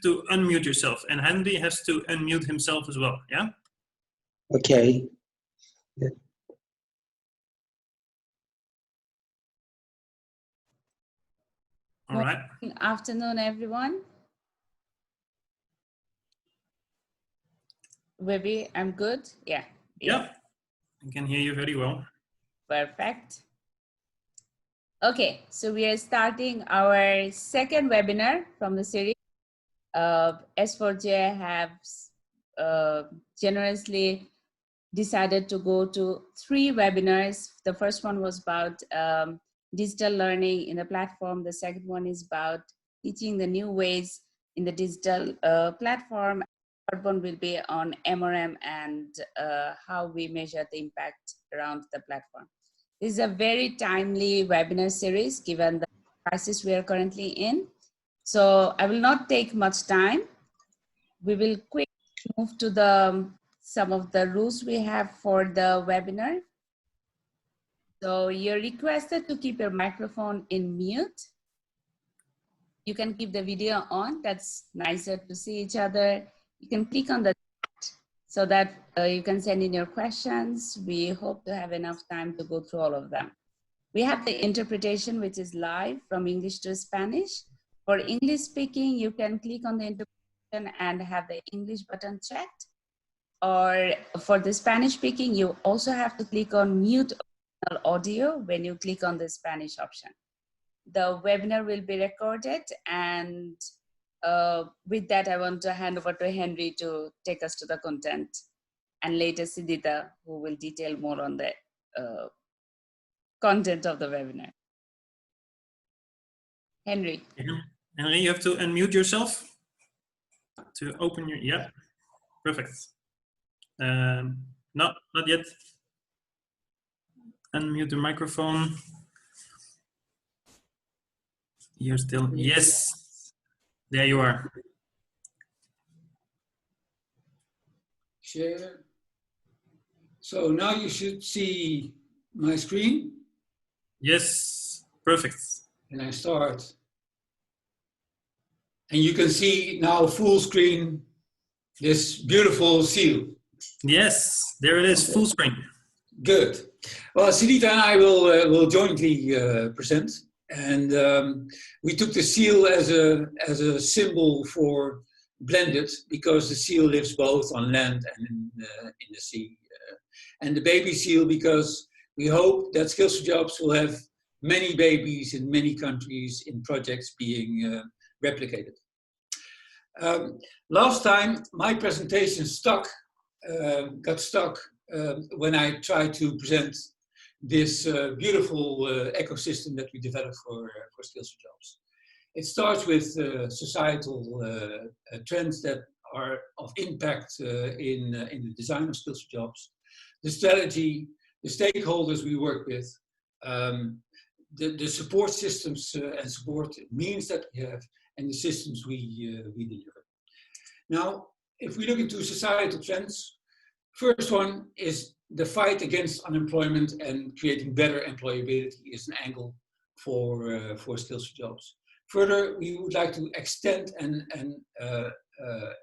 to unmute yourself, and Henry has to unmute himself as well. Yeah. Okay. Yeah. All right. Good afternoon, everyone. Webby, I'm good. Yeah. Yeah. I can hear you very well. Perfect. Okay, so we are starting our second webinar from the series. S4J have generously decided to go to 3 webinars. The first one was about digital learning in the platform. The second one is about teaching the new ways in the digital platform. The third one will be on MRM and how we measure the impact around the platform. This is a very timely webinar series given the crisis we are currently in. So I will not take much time. We will quickly move to the some of the rules we have for the webinar. So you're requested to keep your microphone in mute. You can keep the video on. That's nicer to see each other. You can click on the chat so that you can send in your questions. We hope to have enough time to go through all of them. We have the interpretation, which is live from English to Spanish. For English speaking, you can click on the interpretation and have the English button checked. Or for the Spanish speaking, you also have to click on mute audio when you click on the Spanish option. The webinar will be recorded, and with that, I want to hand over to Henry to take us to the content, and later Siddhita, who will detail more on the content of the webinar. Henry. Henry, you have to unmute yourself to open your, yeah, perfect. No, not yet. Unmute the microphone. You're still, yes, there you are. Share. So now you should see my screen. Yes, perfect. And I start. And you can see now full screen this beautiful seal. Yes, there it is, okay. Full screen. Good. Well, Siddhita and I will jointly present. And we took the seal as a symbol for blended, because the seal lives both on land and in the sea. And the baby seal because we hope that Skills for Jobs will have many babies in many countries in projects being replicated. Last time my presentation got stuck when I tried to present this beautiful ecosystem that we developed for Skills for Jobs. It starts with societal trends that are of impact in the design of Skills for Jobs, the strategy, the stakeholders we work with, the support systems and support means that we have, and the systems we deliver. Now, if we look into societal trends, first one is the fight against unemployment and creating better employability is an angle for Skills for Jobs. Further, we would like to extend and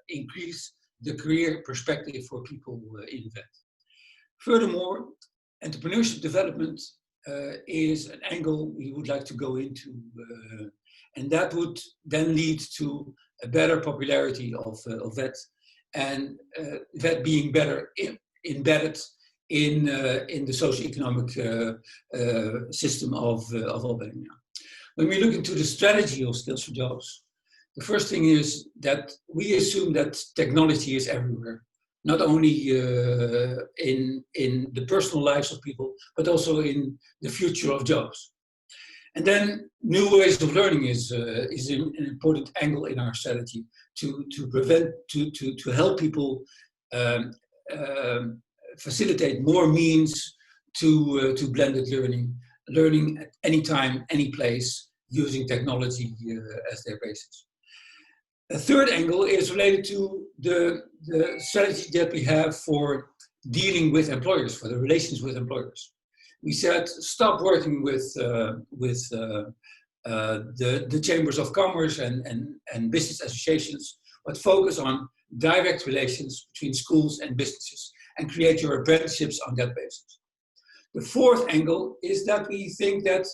increase the career perspective for people in VET. Furthermore, entrepreneurship development is an angle we would like to go into, and that would then lead to a better popularity of VET, and VET being better embedded in the socioeconomic system of Albania. When we look into the strategy of Skills for Jobs, the first thing is that we assume that technology is everywhere, not only in the personal lives of people, but also in the future of jobs. And then new ways of learning is an important angle in our strategy to help people facilitate more means to blended learning at any time, any place, using technology as their basis. A third angle is related to the strategy that we have for dealing with employers, for the relations with employers. We said stop working with the chambers of commerce and business associations, but focus on direct relations between schools and businesses and create your apprenticeships on that basis. The fourth angle is that we think that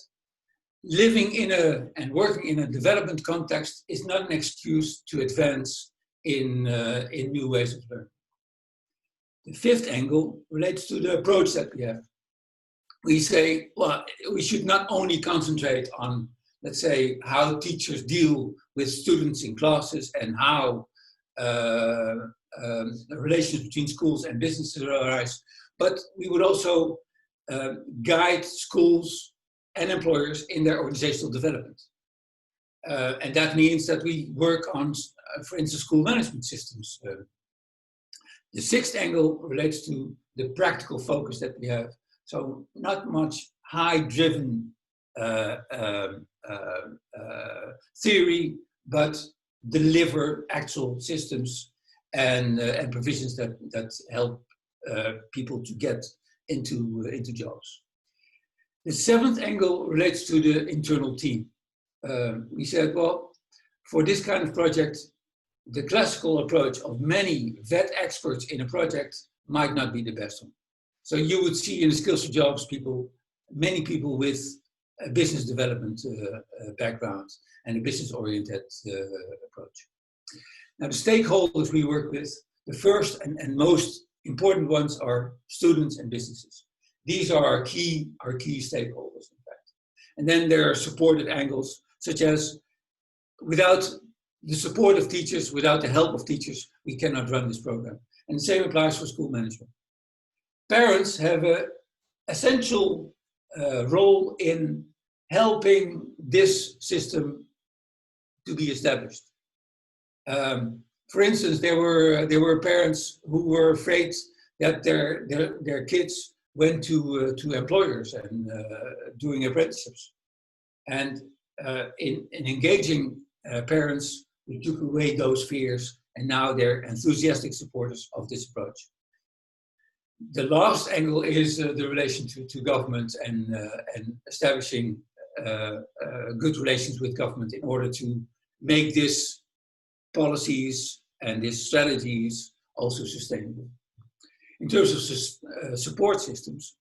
living in and working in a development context is not an excuse to advance in new ways of learning. The fifth angle relates to the approach that we have. We say, well, we should not only concentrate on, let's say, how teachers deal with students in classes and how the relations between schools and businesses arise, but we would also guide schools and employers in their organizational development. And that means that we work on, for instance, school management systems. The sixth angle relates to the practical focus that we have. So not much high-driven theory, but deliver actual systems and provisions that help people to get into jobs. The seventh angle relates to the internal team. We said, well, for this kind of project, the classical approach of many vet experts in a project might not be the best one. So you would see in the Skills for Jobs many people with a business development background and a business-oriented approach. Now, the stakeholders we work with, the first and most important ones are students and businesses. These are our key stakeholders, in fact. And then there are supported angles, such as without the support of teachers, without the help of teachers, we cannot run this program. And the same applies for school management. Parents have an essential role in helping this system to be established. For instance, there were parents who were afraid that their kids went to employers and doing apprenticeships. And in engaging parents, we took away those fears, and now they're enthusiastic supporters of this approach. The last angle is the relation to government and establishing good relations with government in order to make these policies and these strategies also sustainable. In terms of support systems,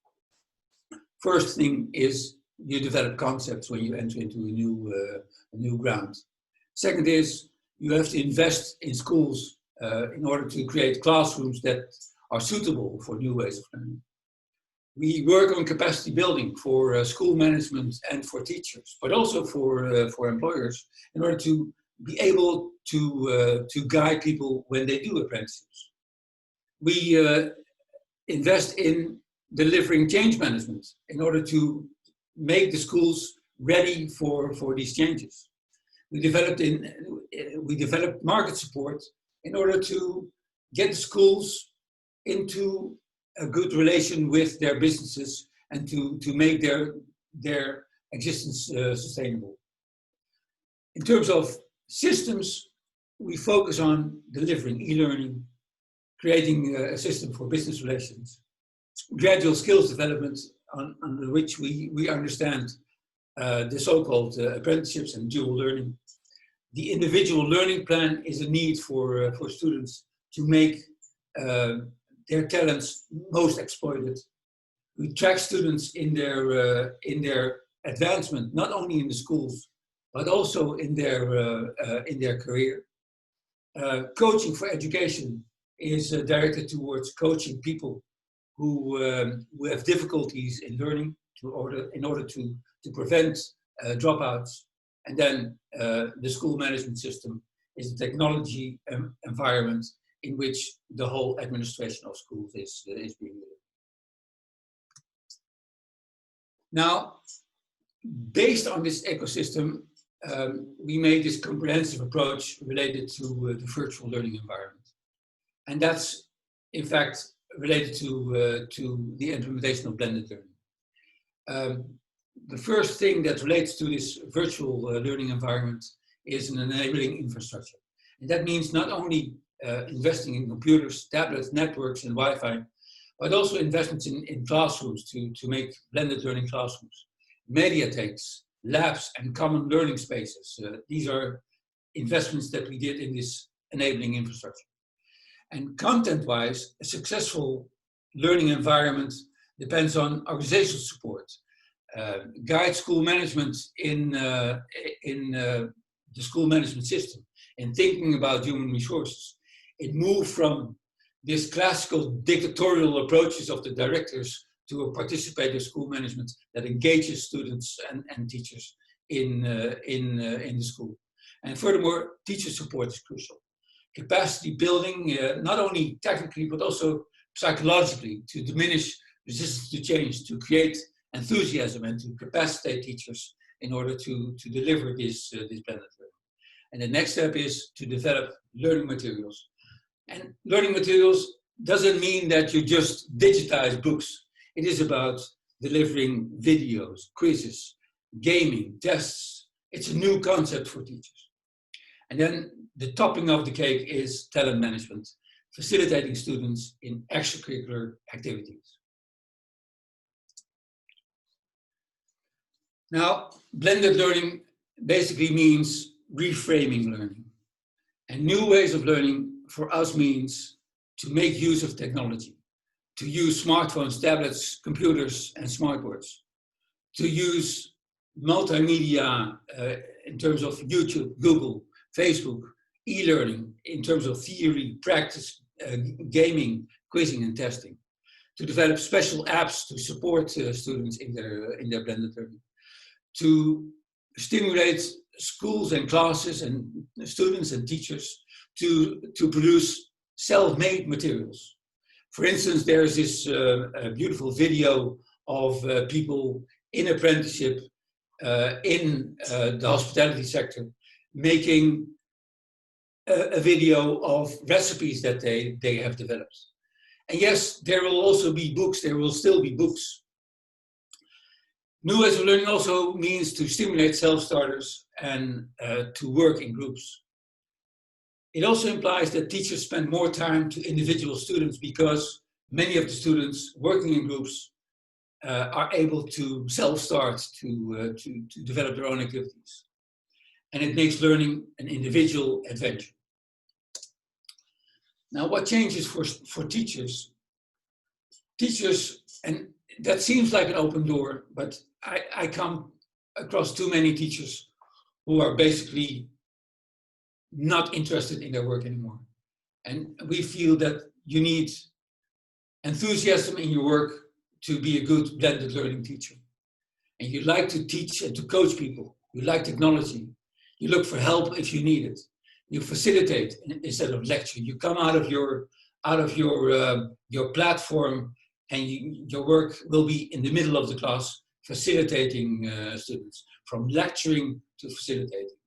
first thing is you develop concepts when you enter into a new ground. Second is you have to invest in schools in order to create classrooms that are suitable for new ways of learning. We work on capacity building for school management and for teachers, but also for employers in order to be able to guide people when they do apprenticeships. We invest in delivering change management in order to make the schools ready for these changes. We developed market support in order to get the schools into a good relation with their businesses and to make their existence sustainable. In terms of systems, we focus on delivering e-learning, creating a system for business relations, gradual skills development under which we understand the so-called apprenticeships and dual learning. The individual learning plan is a need for students to make their talents most exploited. We track students in their advancement, not only in the schools, but also in their career. Coaching for education is directed towards coaching people who have difficulties in learning in order to prevent dropouts. And then the school management system is a technology environment in which the whole administration of schools is being delivered. Now, based on this ecosystem, we made this comprehensive approach related to the virtual learning environment. And that's, in fact, related to the implementation of blended learning. The first thing that relates to this virtual learning environment is an enabling infrastructure. And that means not only investing in computers, tablets, networks, and Wi-Fi, but also investments in classrooms to make blended learning classrooms, mediatheks, labs, and common learning spaces. These are investments that we did in this enabling infrastructure. And content-wise, a successful learning environment depends on organizational support. Guide school management in the school management system, in thinking about human resources. It moved from this classical dictatorial approaches of the directors to a participative school management that engages students and teachers in the school. And furthermore, teacher support is crucial. Capacity building, not only technically, but also psychologically, to diminish resistance to change, to create enthusiasm and to capacitate teachers in order to deliver this blended learning. And the next step is to develop learning materials. And learning materials doesn't mean that you just digitize books. It is about delivering videos, quizzes, gaming, tests. It's a new concept for teachers. And then the topping of the cake is talent management, facilitating students in extracurricular activities. Now, blended learning basically means reframing learning. And new ways of learning for us means to make use of technology, to use smartphones, tablets, computers, and smartboards, to use multimedia in terms of YouTube, Google, Facebook, e-learning in terms of theory, practice, gaming, quizzing, and testing, to develop special apps to support students in their blended learning, to stimulate schools and classes and students and teachers to produce self-made materials. For instance, there's this beautiful video of people in apprenticeship in the hospitality sector making a video of recipes that they have developed. And yes, there will also be books, there will still be books. New ways of learning also means to stimulate self-starters and to work in groups. It also implies that teachers spend more time to individual students because many of the students working in groups are able to self-start, to develop their own activities. And it makes learning an individual adventure. Now, what changes for teachers? Teachers, and that seems like an open door, but I come across too many teachers who are basically not interested in their work anymore. And we feel that you need enthusiasm in your work to be a good blended learning teacher. And you like to teach and to coach people. You like technology. You look for help if you need it. You facilitate instead of lecture. You come out of your platform, and your work will be in the middle of the class, facilitating students, from lecturing to facilitating.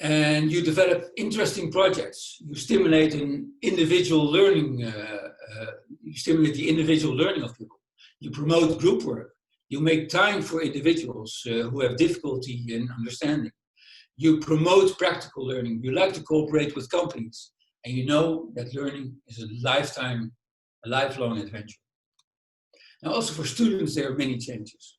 And you develop interesting projects. You stimulate an individual learning. You stimulate the individual learning of people. You promote group work. You make time for individuals who have difficulty in understanding. You promote practical learning. You like to cooperate with companies. And you know that learning is a lifelong adventure. Now, also for students, there are many changes.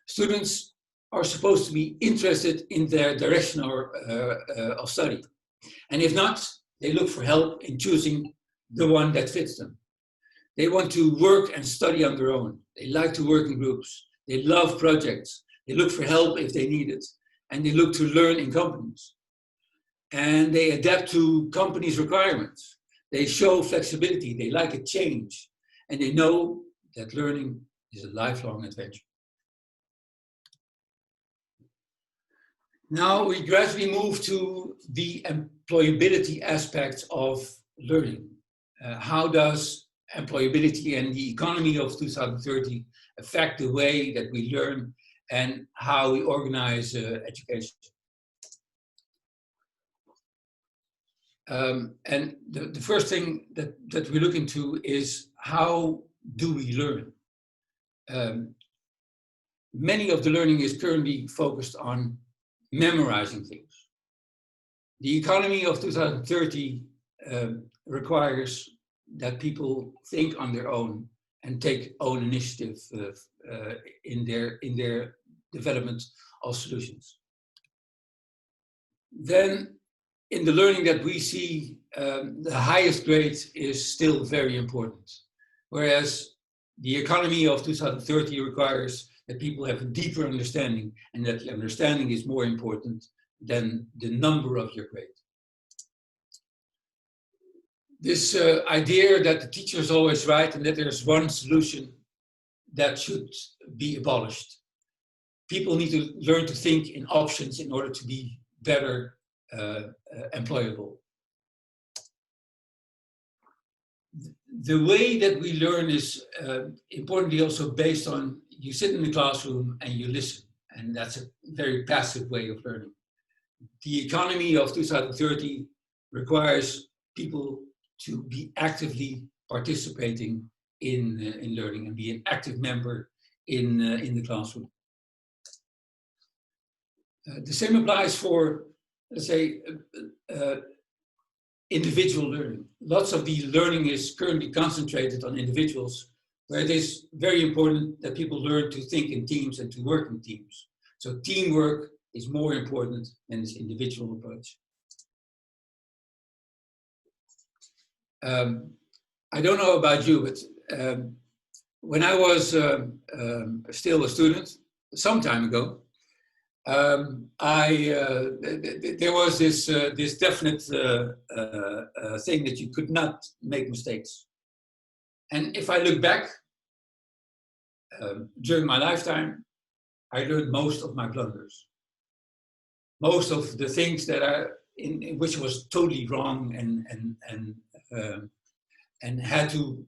Students are supposed to be interested in their direction of study. And if not, they look for help in choosing the one that fits them. They want to work and study on their own. They like to work in groups. They love projects. They look for help if they need it. And they look to learn in companies. And they adapt to companies' requirements. They show flexibility. They like a change. And they know that learning is a lifelong adventure. Now we gradually move to the employability aspects of learning. How does employability and the economy of 2030 affect the way that we learn and how we organize education? And the first thing that we look into is how do we learn? Many of the learning is currently focused on memorizing things. The economy of 2030 requires that people think on their own and take own initiative in their development of solutions. Then in the learning that we see, the highest grade is still very important. Whereas the economy of 2030 requires that people have a deeper understanding, and that the understanding is more important than the number of your grade. This idea that the teacher is always right and that there's one solution that should be abolished. People need to learn to think in options in order to be better employable. The way that we learn is importantly also based on you sit in the classroom and you listen, and that's a very passive way of learning. The economy of 2030 requires people to be actively participating in learning and be an active member in the classroom. The same applies for, let's say, individual learning. Lots of the learning is currently concentrated on individuals, where it is very important that people learn to think in teams and to work in teams. So teamwork is more important than this individual approach. I don't know about you, but when I was still a student, some time ago, there was this definite thing that you could not make mistakes. And if I look back, during my lifetime, I learned most of my blunders. Most of the things that in which was totally wrong, and had to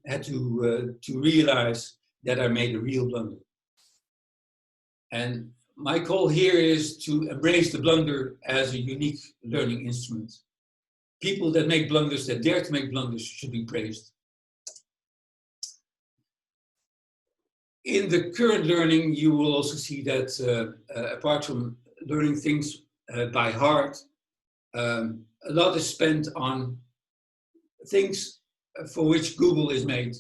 realize that I made a real blunder. And my call here is to embrace the blunder as a unique learning instrument. People that make blunders, that dare to make blunders, should be praised. In the current learning, you will also see that apart from learning things by heart, a lot is spent on things for which Google is made,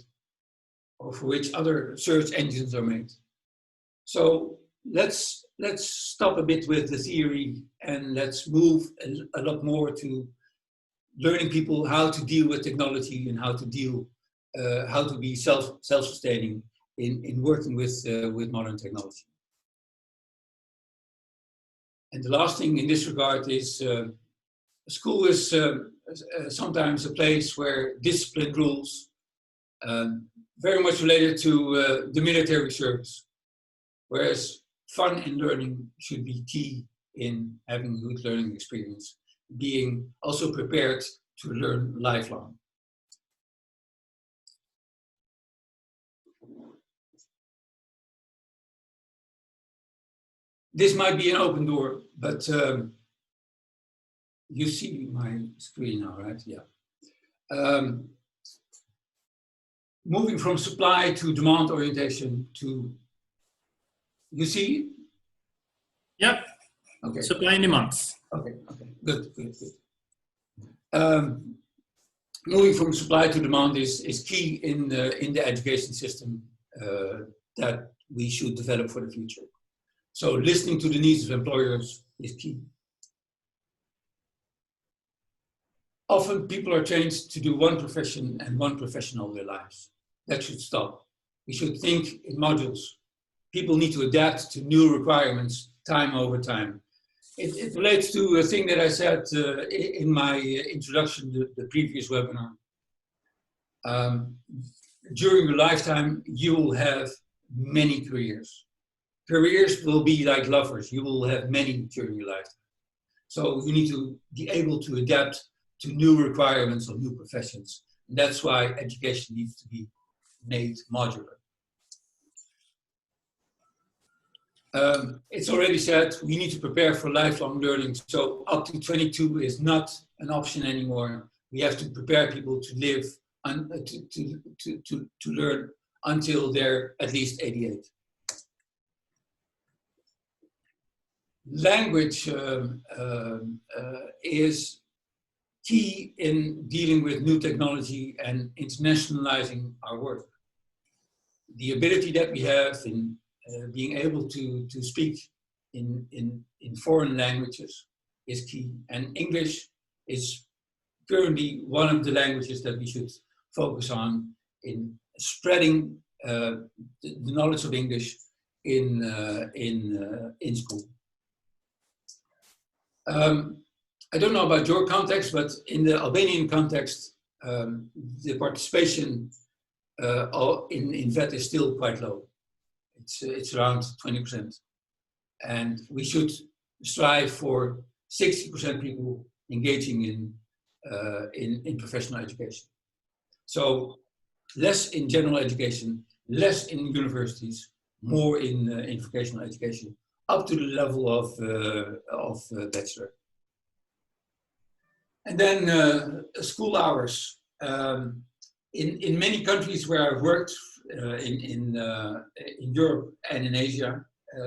or for which other search engines are made. So let's stop a bit with the theory, and let's move a lot more to learning people how to deal with technology and how to be self-sustaining in working with modern technology. And the last thing in this regard is school is sometimes a place where discipline rules, very much related to the military service, whereas fun in learning should be key in having a good learning experience, being also prepared to learn lifelong. This might be an open door, but you see my screen now, right? Yeah. Moving from supply to demand orientation to, you see? Yep. Okay. Supply and demand. Okay. Good. Moving from supply to demand is key in the education system that we should develop for the future. So listening to the needs of employers is key. Often people are trained to do one profession and one profession all their lives. That should stop. We should think in modules. People need to adapt to new requirements time over time. It relates to a thing that I said in my introduction to the previous webinar. During your lifetime, you will have many careers. Careers will be like lovers. You will have many during your lifetime. So you need to be able to adapt to new requirements of new professions. And that's why education needs to be made modular. It's already said, we need to prepare for lifelong learning. So up to 22 is not an option anymore. We have to prepare people to live, to learn until they're at least 88. Language is key in dealing with new technology and internationalizing our work. The ability that we have in being able to speak in foreign languages is key. And English is currently one of the languages that we should focus on in spreading the knowledge of English in school. I don't know about your context, but in the Albanian context, the participation in VET is still quite low. It's around 20%. And we should strive for 60% people engaging in professional education. So less in general education, less in universities, more in vocational education, up to the level of bachelor. And then school hours. In many countries where I've worked, in Europe and in Asia,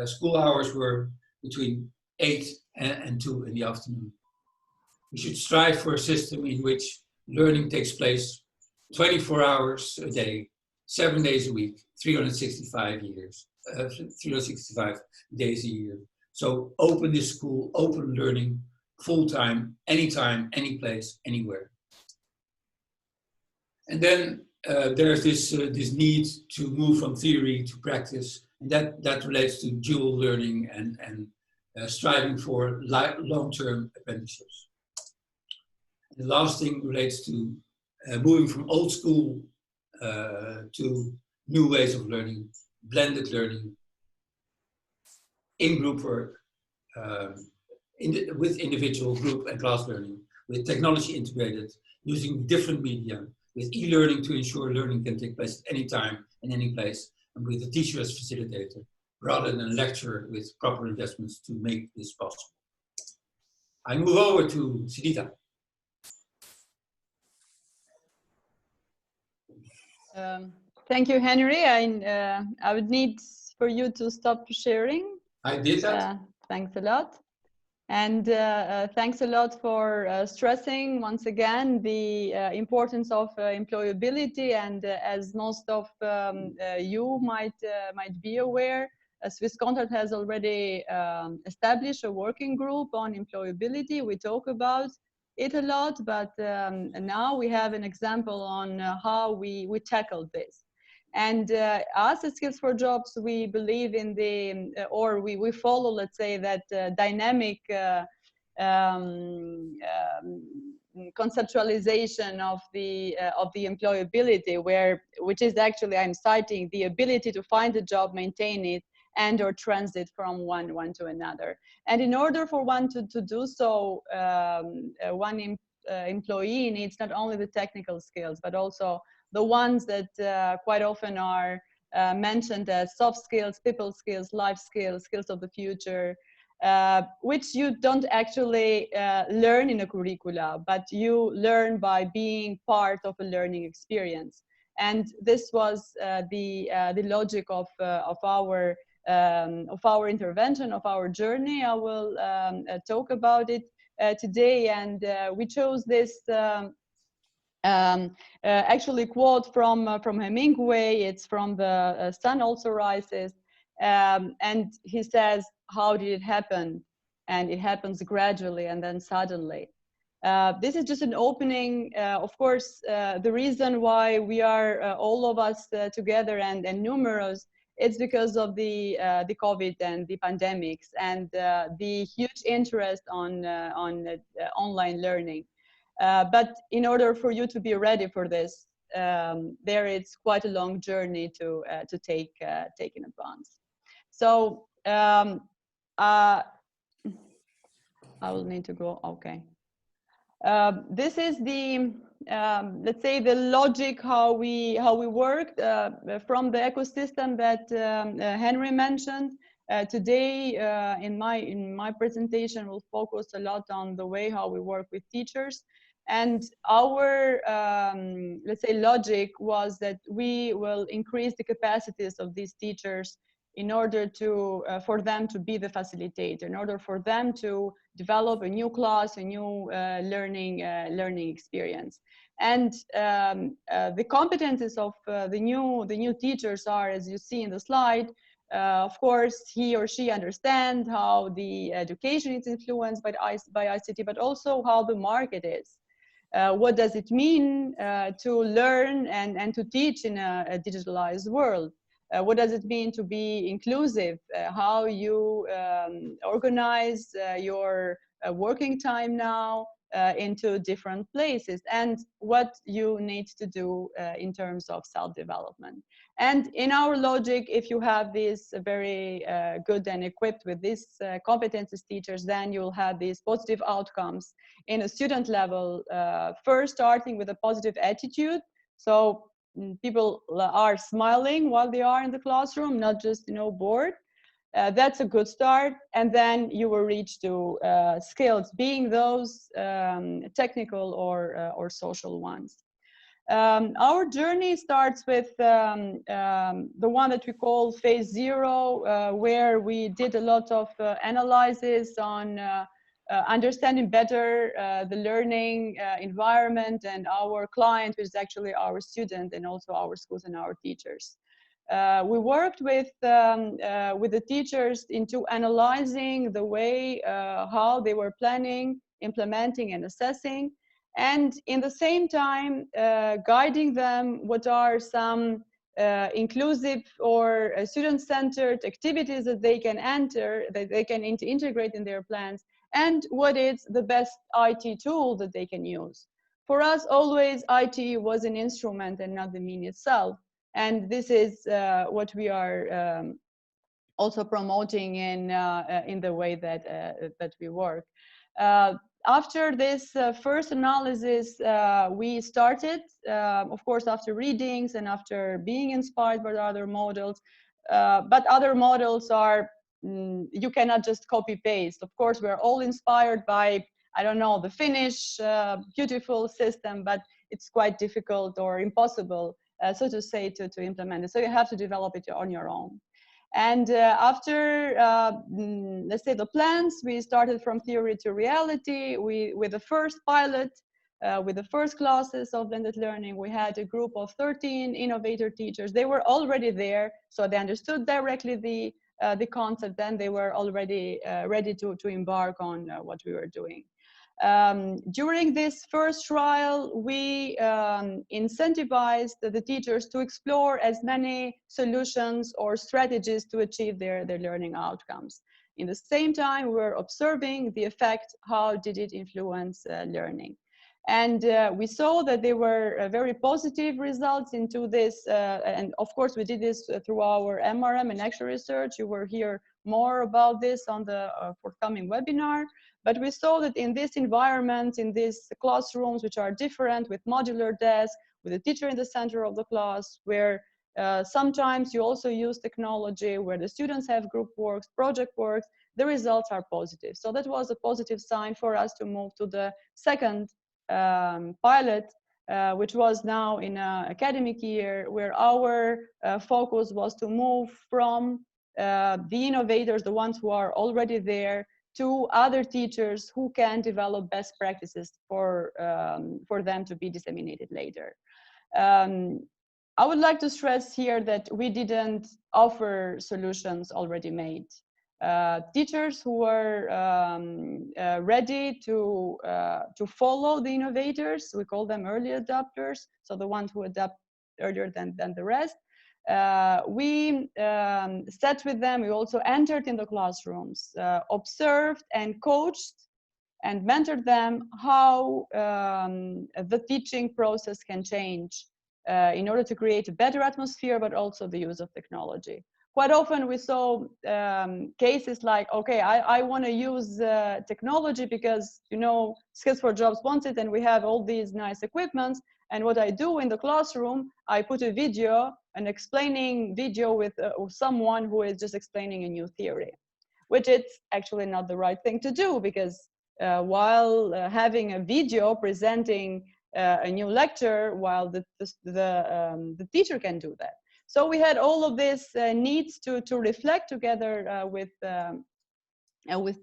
school hours were between 8 and 2 in the afternoon. We should strive for a system in which learning takes place 24 hours a day, 7 days a week, 365 days a year. So open this school, open learning, full-time, anytime, any place, anywhere. And then there's this need to move from theory to practice, and that relates to dual learning and striving for long-term apprenticeships. The last thing relates to moving from old school to new ways of learning, blended learning, in-group work, with individual, group and class learning, with technology integrated, using different media, with e-learning to ensure learning can take place at any time, in any place, and with the teacher as facilitator, rather than a lecturer with proper investments to make this possible. I move over to Sidita. Thank you, Henry. I would need for you to stop sharing. I did that. Thanks a lot. And thanks a lot for stressing once again the importance of employability. And as most of you might be aware, Swisscontact has already established a working group on employability. We talk about it a lot, but now we have an example on how we tackled this. And us at Skills for Jobs, we believe in the, or we follow, let's say, that dynamic conceptualization of the employability, which is actually, I'm citing, the ability to find a job, maintain it, and or transit from one to another. And in order for one to do so, one employee needs not only the technical skills, but also the ones that quite often are mentioned as soft skills, people skills, life skills, skills of the future, which you don't actually learn in a curricula, but you learn by being part of a learning experience. And this was the logic of our intervention, of our journey. I will talk about it today, and we chose this actually quote from Hemingway. It's from The Sun Also Rises, and he says, how did it happen? And it happens gradually and then suddenly. This is just an opening. Of course, the reason why we are all of us together and numerous, it's because of the COVID and the pandemics and the huge interest on online learning. But in order for you to be ready for this, there is quite a long journey to take in advance. So I will need to go. Okay. This is the let's say the logic how we worked from the ecosystem that Henry mentioned. Today in my presentation, we'll focus a lot on the way how we work with teachers. And our, let's say, logic was that we will increase the capacities of these teachers in order to, for them to be the facilitator, in order for them to develop a new class, a new learning experience. And the competences of the new teachers are, as you see in the slide, Of course, he or she understands how the education is influenced by ICT, but also how the market is. What does it mean to learn and to teach in a digitalized world? What does it mean to be inclusive? How you organize your working time now into different places, and what you need to do in terms of self-development. And in our logic, if you have these very good and equipped with these competencies teachers, then you'll have these positive outcomes in a student level, first starting with a positive attitude. So people are smiling while they are in the classroom, not just, you know, bored. That's a good start. And then you will reach to skills, being those technical or social ones. Our journey starts with the one that we call phase 0, where we did a lot of analysis on understanding better the learning environment and our client, which is actually our student, and also our schools and our teachers. We worked with the teachers into analyzing the way how they were planning, implementing, and assessing, and in the same time guiding them what are some inclusive or student-centered activities that they can enter, that they can integrate in their plans, and what is the best IT tool that they can use. For us, always IT was an instrument and not the mean itself. And this is what we are also promoting in the way that that we work. After this first analysis, we started, of course, after readings and after being inspired by other models. But other models are, you cannot just copy paste. Of course, we're all inspired by, I don't know, the Finnish beautiful system, but it's quite difficult or impossible, so to say, to implement it. So you have to develop it on your own. And after, let's say, the plans, we started from theory to reality. With the first pilot, with the first classes of blended learning, we had a group of 13 innovator teachers. They were already there, so they understood directly the concept, and they were already ready to embark on what we were doing. During this first trial, we incentivized the teachers to explore as many solutions or strategies to achieve their learning outcomes. In the same time, we were observing the effect, how did it influence learning. And we saw that there were very positive results into this. And of course, we did this through our MRM and actual research. You will hear more about this on the forthcoming webinar. But we saw that in this environment, in these classrooms, which are different, with modular desks, with a teacher in the center of the class, where sometimes you also use technology, where the students have group works, project works, the results are positive. So that was a positive sign for us to move to the second pilot, which was now in an academic year, where our focus was to move from the innovators, the ones who are already there, to other teachers who can develop best practices for them to be disseminated later. I would like to stress here that we didn't offer solutions already made. Teachers who were ready to follow the innovators, we call them early adopters, so the ones who adapt earlier than the rest. We sat with them, we also entered in the classrooms, observed and coached and mentored them how the teaching process can change in order to create a better atmosphere, but also the use of technology. Quite often we saw cases like, okay, I want to use technology because, you know, Skills for Jobs wants it and we have all these nice equipments. And what I do in the classroom, I put a video, an explaining video with someone who is just explaining a new theory, which is actually not the right thing to do, because while having a video presenting a new lecture, while the teacher can do that. So we had all of this needs to reflect together with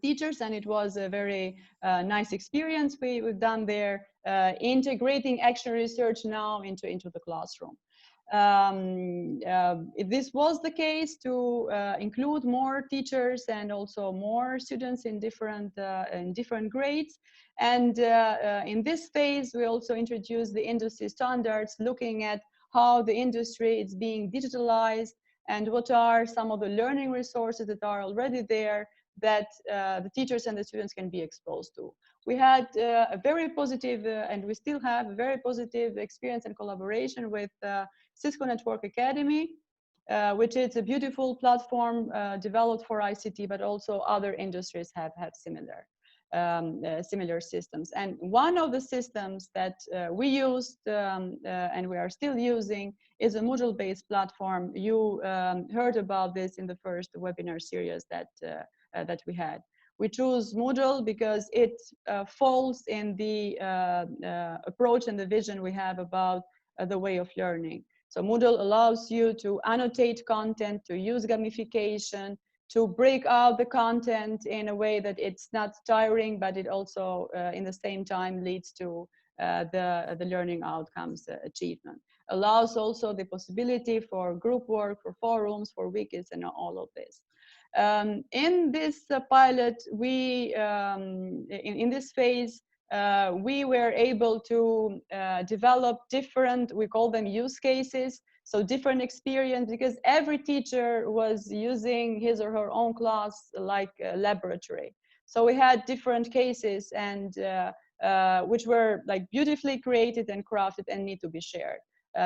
teachers, and it was a very nice experience we've done there, integrating action research now into the classroom. If this was the case, to include more teachers and also more students in different grades. And in this phase, we also introduced the industry standards, looking at how the industry is being digitalized and what are some of the learning resources that are already there that the teachers and the students can be exposed to. We had a very positive, and we still have a very positive experience and collaboration with Cisco Network Academy, which is a beautiful platform developed for ICT, but also other industries have similar systems. And one of the systems that we used and we are still using is a Moodle-based platform. You heard about this in the first webinar series that we had. We chose Moodle because it falls in the approach and the vision we have about the way of learning. So Moodle allows you to annotate content, to use gamification, to break out the content in a way that it's not tiring, but it also, in the same time, leads to the learning outcomes achievement. Allows also the possibility for group work, for forums, for wikis, and all of this. In this pilot, we, in this phase, we were able to develop different, we call them use cases, so different experience, because every teacher was using his or her own class like a laboratory. So we had different cases, and which were like beautifully created and crafted and need to be shared.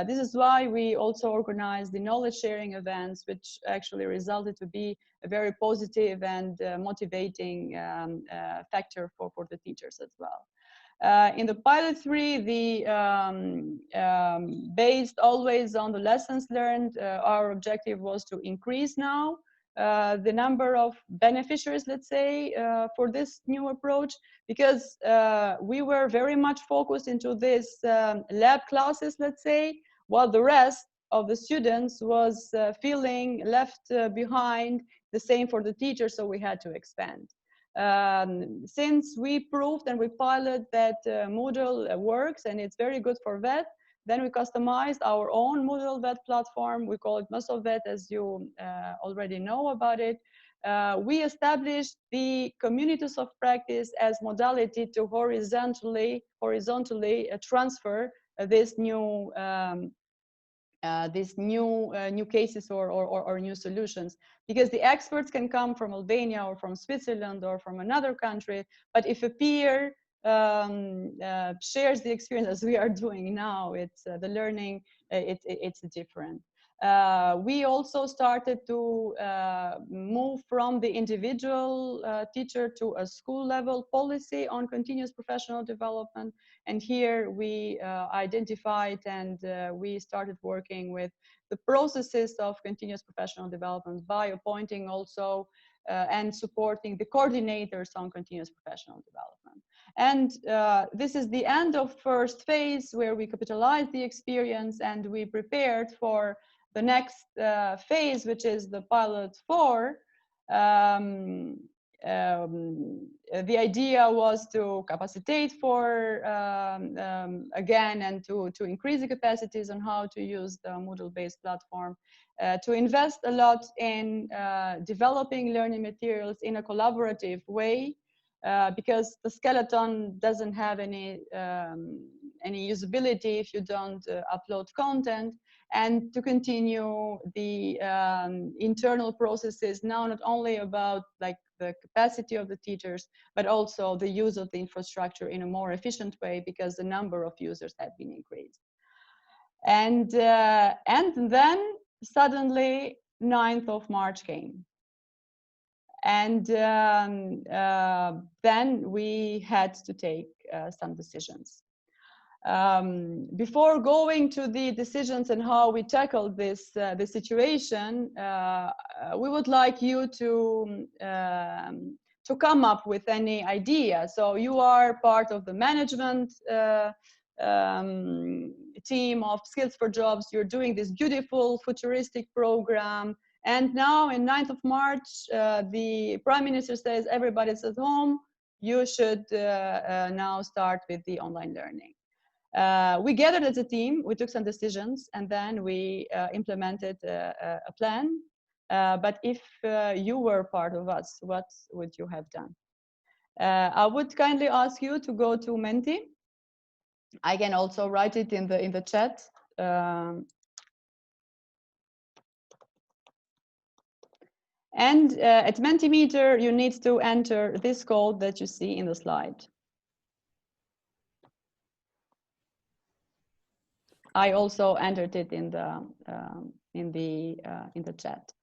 This is why we also organized the knowledge sharing events, which actually resulted to be a very positive and motivating factor for the teachers as well. In the pilot 3, based always on the lessons learned, our objective was to increase now the number of beneficiaries, let's say, for this new approach, because we were very much focused into this lab classes, let's say, while the rest of the students was feeling left behind. The same for the teachers, so we had to expand. Since we proved and we piloted that Moodle works and it's very good for VET, then we customized our own Moodle VET platform. We call it Muscle VET, as you already know about it. We established the communities of practice as modality to horizontally transfer this new new cases or new solutions, because the experts can come from Albania or from Switzerland or from another country, but if a peer shares the experience as we are doing now, it's the learning, it's different. We also started to move from the individual teacher to a school level policy on continuous professional development. And here we identified and we started working with the processes of continuous professional development by appointing also and supporting the coordinators on continuous professional development. And this is the end of first phase, where we capitalized the experience and we prepared for the next phase, which is the pilot 4. The idea was to capacitate for again, and to increase the capacities on how to use the Moodle-based platform, to invest a lot in developing learning materials in a collaborative way, because the skeleton doesn't have any usability if you don't upload content, and to continue the internal processes now, not only about like the capacity of the teachers, but also the use of the infrastructure in a more efficient way, because the number of users have been increased. And then suddenly 9th of March came. And then we had to take some decisions. Before going to the decisions and how we tackled this the situation, we would like you to come up with any idea. So you are part of the management team of Skills for Jobs. You're doing this beautiful futuristic program. And now in 9th of March, the Prime Minister says everybody's at home. You should now start with the online learning. We gathered as a team, we took some decisions, and then we implemented a plan. But if you were part of us, what would you have done? I would kindly ask you to go to Menti. I can also write it in the chat. And at Mentimeter, you need to enter this code that you see in the slide. I also entered it in the chat.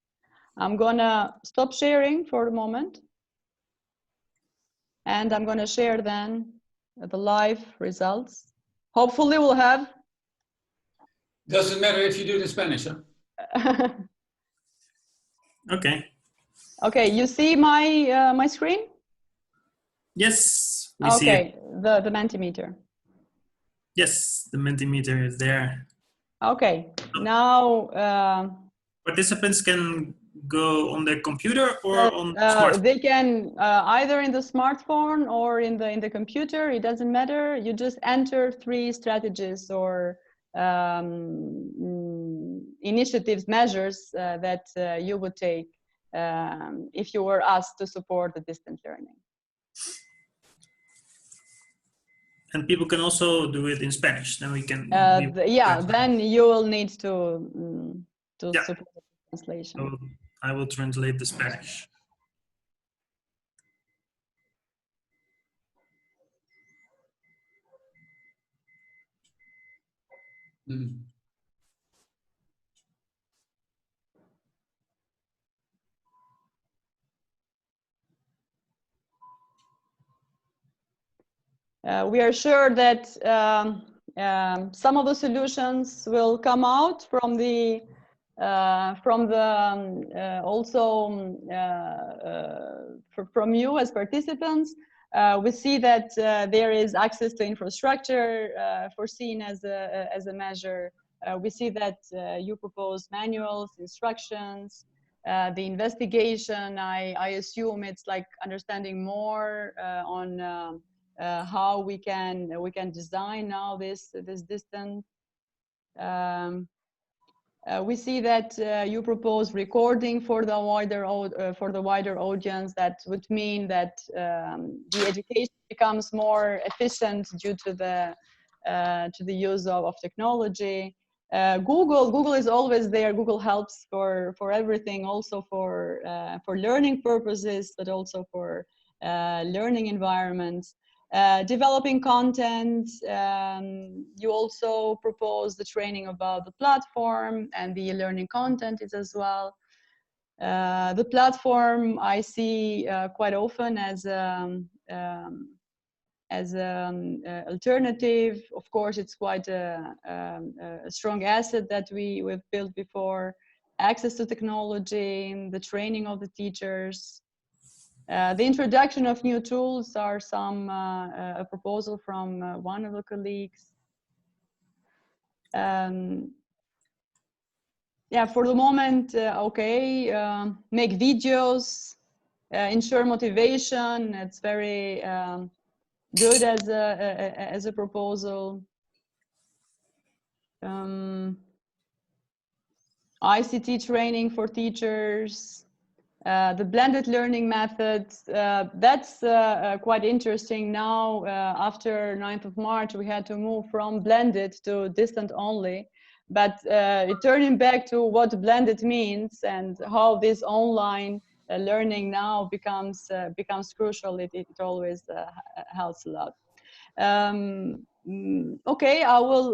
I'm gonna stop sharing for a moment, and I'm gonna share then the live results. Hopefully, we'll have. Doesn't matter if you do it in Spanish, huh? Okay. Okay, you see my my screen? Yes, we see it. Okay, the Mentimeter. Yes, the Mentimeter is there. Okay, now Participants can go on their computer or on smartphone. they can either in the smartphone or in the computer. It doesn't matter. You just enter 3 strategies or initiatives, measures that you would take if you were asked to support the distance learning. And people can also do it in Spanish. Then we can. Yeah, then you will need to support the translation. So I will translate the Spanish. Mm. We are sure that some of the solutions will come out from the also from you as participants. We see that there is access to infrastructure foreseen as a measure. We see that you propose manuals, instructions, the investigation. I assume it's like understanding more on how we can design now this distance. We see that you propose recording for the wider audience. That would mean that the education becomes more efficient due to the use of technology. Google is always there. Google helps for everything, also for learning purposes, but also for learning environments. Developing content, you also propose the training about the platform, and the learning content is as well. The platform I see quite often as alternative. Of course, it's quite a strong asset that we've built before. Access to technology, the training of the teachers. The introduction of new tools are a proposal from one of the colleagues. Yeah, for the moment, okay, make videos, ensure motivation. It's very good as a proposal. ICT training for teachers. The blended learning methods, that's quite interesting. Now, after 9th of March, we had to move from blended to distant only. But returning back to what blended means and how this online learning now becomes crucial, it always helps a lot. Okay, I will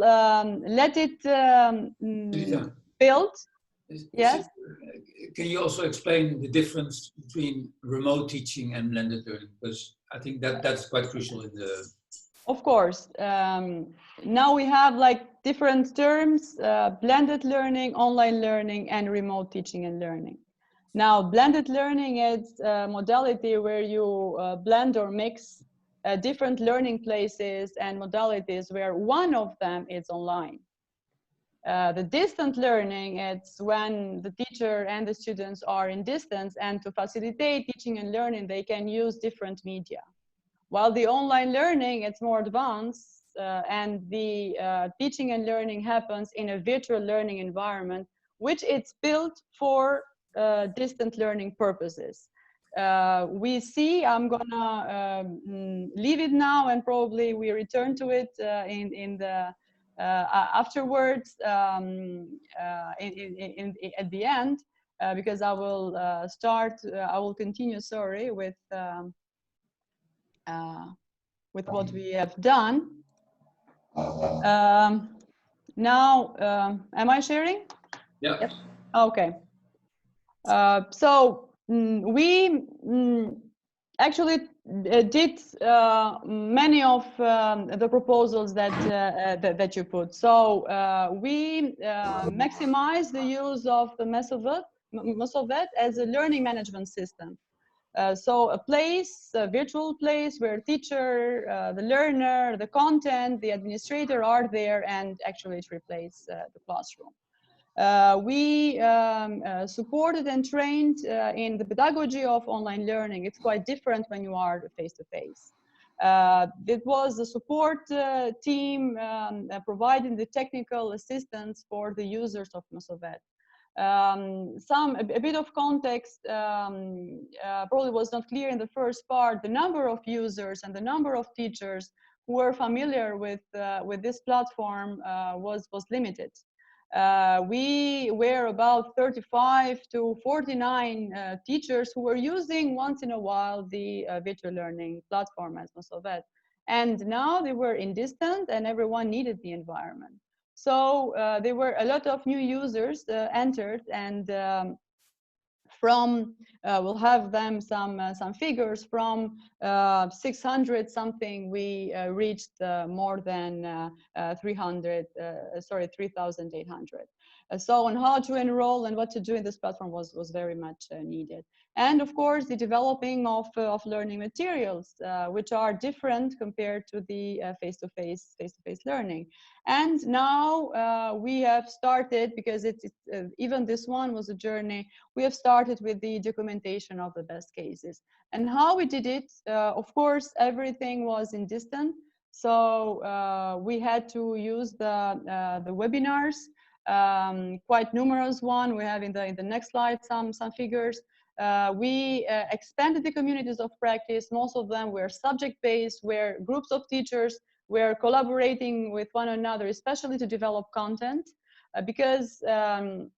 let it build. Yes. Can you also explain the difference between remote teaching and blended learning? Because I think that's quite crucial in the. Of course. Now we have like different terms: blended learning, online learning, and remote teaching and learning. Now, blended learning is a modality where you blend or mix different learning places and modalities, where one of them is online. The distant learning, it's when the teacher and the students are in distance, and to facilitate teaching and learning, they can use different media. While the online learning, it's more advanced. and the teaching and learning happens in a virtual learning environment, which it's built for distant learning purposes. We see, I'm gonna leave it now, and probably we return to it in the afterwards at the end, because I will I will continue, sorry, with what we have done. Now, am I sharing? Yeah. Yep. Okay. So we actually did many of the proposals that you put. So we maximize the use of the Mosolvet as a learning management system. So a place, a virtual place where teacher, the learner, the content, the administrator are there, and actually it replaces the classroom. We supported and trained in the pedagogy of online learning. It's quite different when you are face-to-face. It was the support team providing the technical assistance for the users of Mosolvet. A bit of context probably was not clear in the first part. The number of users and the number of teachers who were familiar with this platform was limited. We were about 35 to 49 teachers who were using once in a while the virtual learning platform as Mosolvet. And now they were in distance and everyone needed the environment. So there were a lot of new users entered, and we'll have them some figures from 600 something. We reached more than 3,800. So on how to enroll and what to do in this platform was very much needed. And of course, the developing of learning materials, which are different compared to the face-to-face learning. And now we have started, because even this one was a journey, we have started with the documentation of the best cases. And how we did it, of course, everything was in distance. So we had to use the webinars, quite numerous one. We have in the next slide some figures. We expanded the communities of practice. Most of them were subject-based, where groups of teachers were collaborating with one another, especially to develop content. Because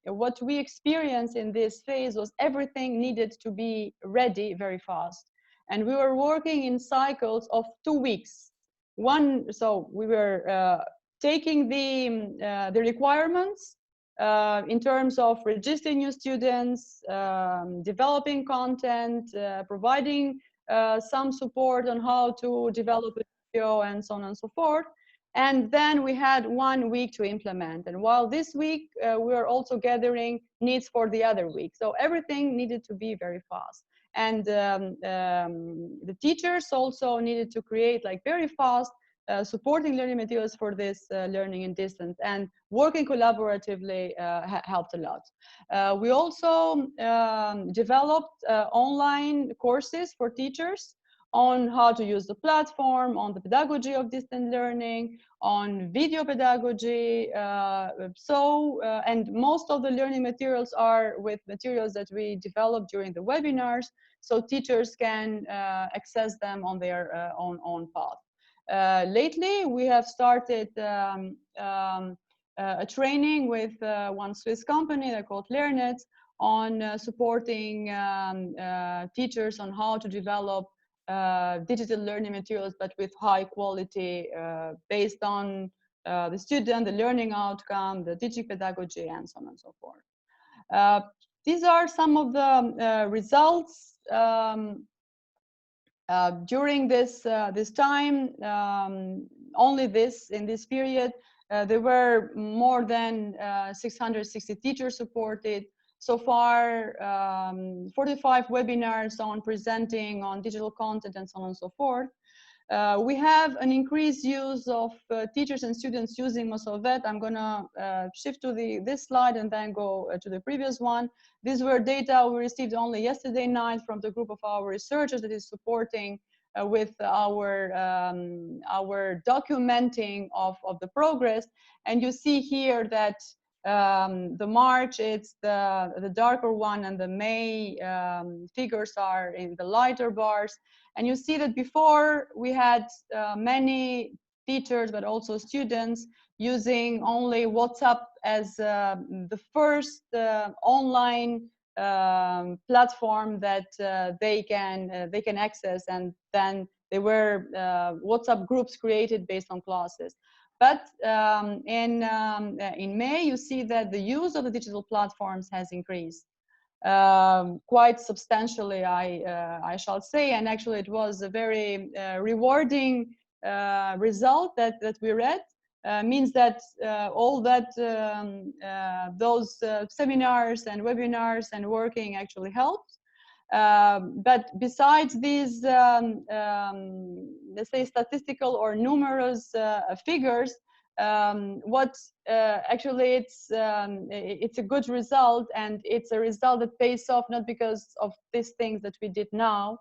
what we experienced in this phase was everything needed to be ready very fast. And we were working in cycles of 2 weeks. So we were taking the requirements in terms of registering new students, developing content, providing some support on how to develop a video, and so on and so forth. And then we had 1 week to implement. And while this week, we were also gathering needs for the other week. So everything needed to be very fast. And the teachers also needed to create like very fast supporting learning materials for this learning in distance, and working collaboratively helped a lot. We also developed online courses for teachers on how to use the platform, on the pedagogy of distant learning, on video pedagogy. And most of the learning materials are with materials that we developed during the webinars, so teachers can access them on their own path. Lately, we have started a training with one Swiss company, they're called LearnIt, on supporting teachers on how to develop digital learning materials, but with high quality, based on the student, the learning outcome, the teaching pedagogy, and so on and so forth. These are some of the results during this time. Only in this period, there were more than 660 teachers supported. So far, 45 webinars on presenting on digital content, and so on and so forth. We have an increased use of teachers and students using Mosolvet. I'm gonna shift to this slide and then go to the previous one. These were data we received only yesterday night from the group of our researchers that is supporting with our documenting of the progress. And you see here that the March, it's the darker one, and the May figures are in the lighter bars. And you see that before we had many teachers, but also students, using only WhatsApp as the first online platform that they can access, and then there were WhatsApp groups created based on classes. But in May, you see that the use of the digital platforms has increased quite substantially, I shall say, and actually it was a very rewarding result that we read. Means that all that those seminars and webinars and working actually helped. But besides these, let's say, statistical or numerous figures, what actually it's a good result, and it's a result that pays off not because of these things that we did now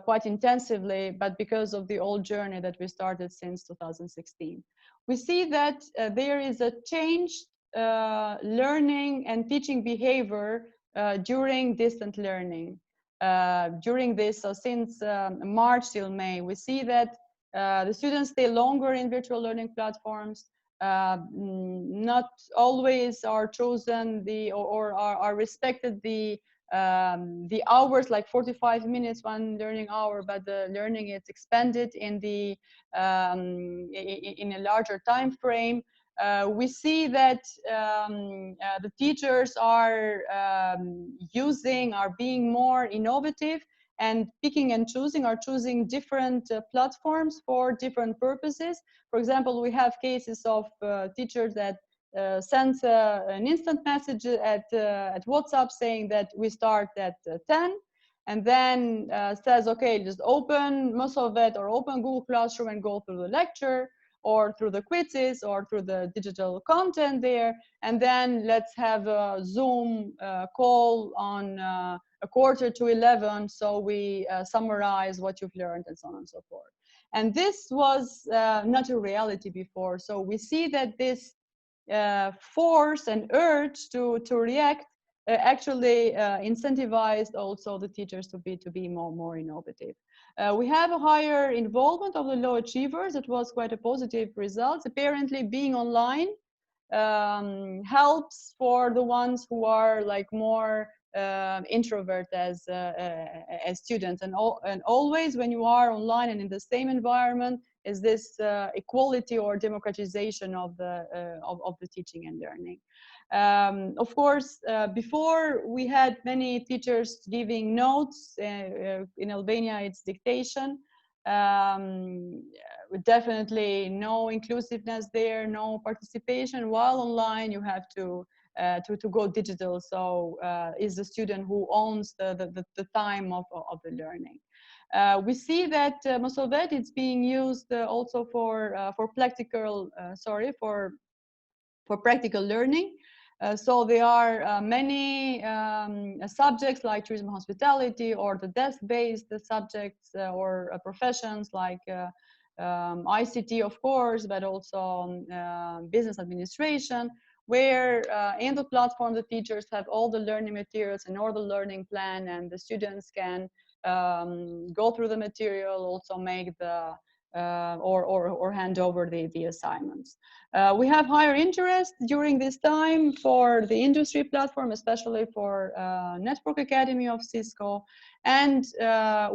quite intensively, but because of the old journey that we started since 2016. We see that there is a changed learning and teaching behavior during distant learning. During this, so since March till May, we see that the students stay longer in virtual learning platforms. Not always are chosen or are respected the hours, like 45 minutes, one learning hour, but the learning is expanded in the in a larger time frame. We see that the teachers are being more innovative and picking and choosing different platforms for different purposes. For example, we have cases of teachers that sends an instant message at WhatsApp saying that we start at 10, and then says, okay, just open Mosovet or open Google Classroom and go through the lecture or through the quizzes or through the digital content there, and then let's have a Zoom call on 10:45, so we summarize what you've learned and so on and so forth. And this was not a reality before. So we see that this force and urge to react actually incentivized also the teachers to be more innovative. We have a higher involvement of the low achievers. It was quite a positive result. Apparently, being online helps for the ones who are like more introvert as students, and always when you are online and in the same environment is this equality or democratization of the teaching and learning. Of course, before we had many teachers giving notes. In Albania, it's dictation. Definitely no inclusiveness there, no participation. While online, you have to go digital. So is the student who owns the time of the learning. We see that Mosovet is being used also for practical practical learning. So there are many subjects like tourism, hospitality, or the desk-based subjects or professions like ICT, of course, but also business administration, where in the platform the teachers have all the learning materials and all the learning plan, and the students can go through the material, also make the or hand over the assignments. We have higher interest during this time for the industry platform, especially for Network Academy of Cisco. And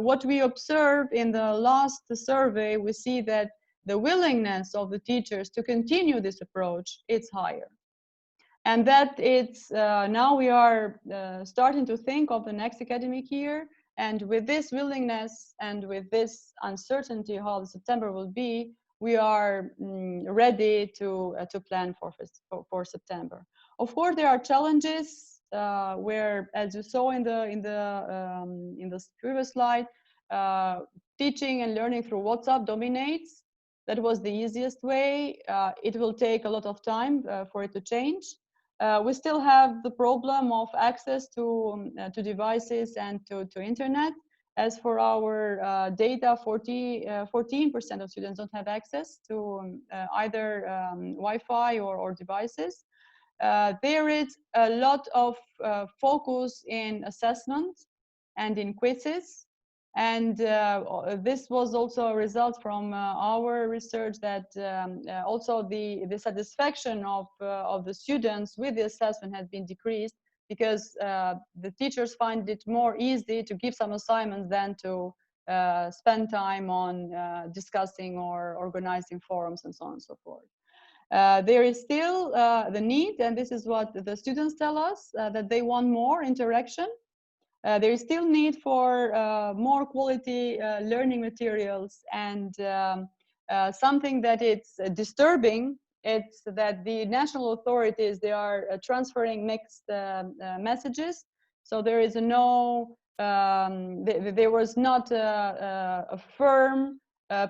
what we observe in the last survey, we see that the willingness of the teachers to continue this approach is higher. And that it's now we are starting to think of the next academic year. And with this willingness and with this uncertainty how September will be, we are ready to plan for September. Of course, there are challenges where, as you saw in the previous slide, teaching and learning through WhatsApp dominates. That was the easiest way. It will take a lot of time for it to change. We still have the problem of access to devices and to internet. As for our data, 14% of students don't have access to either Wi-Fi or devices. There is a lot of focus in assessment and in quizzes. And this was also a result from our research that also the satisfaction of the students with the assessment has been decreased, because the teachers find it more easy to give some assignments than to spend time on discussing or organizing forums and so on and so forth. There is still the need, and this is what the students tell us, that they want more interaction. There is still need for more quality learning materials, and something that it's disturbing, it's that the national authorities, they are transferring mixed messages. So there is there was not a firm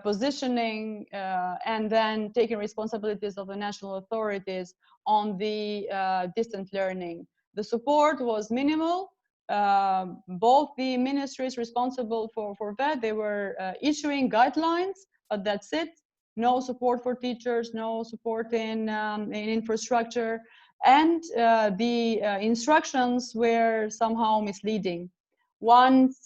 positioning and then taking responsibilities of the national authorities on the distant learning. The support was minimal. Both the ministries responsible for that, they were issuing guidelines, but that's it. No support for teachers, no support in infrastructure, and the instructions were somehow misleading. Once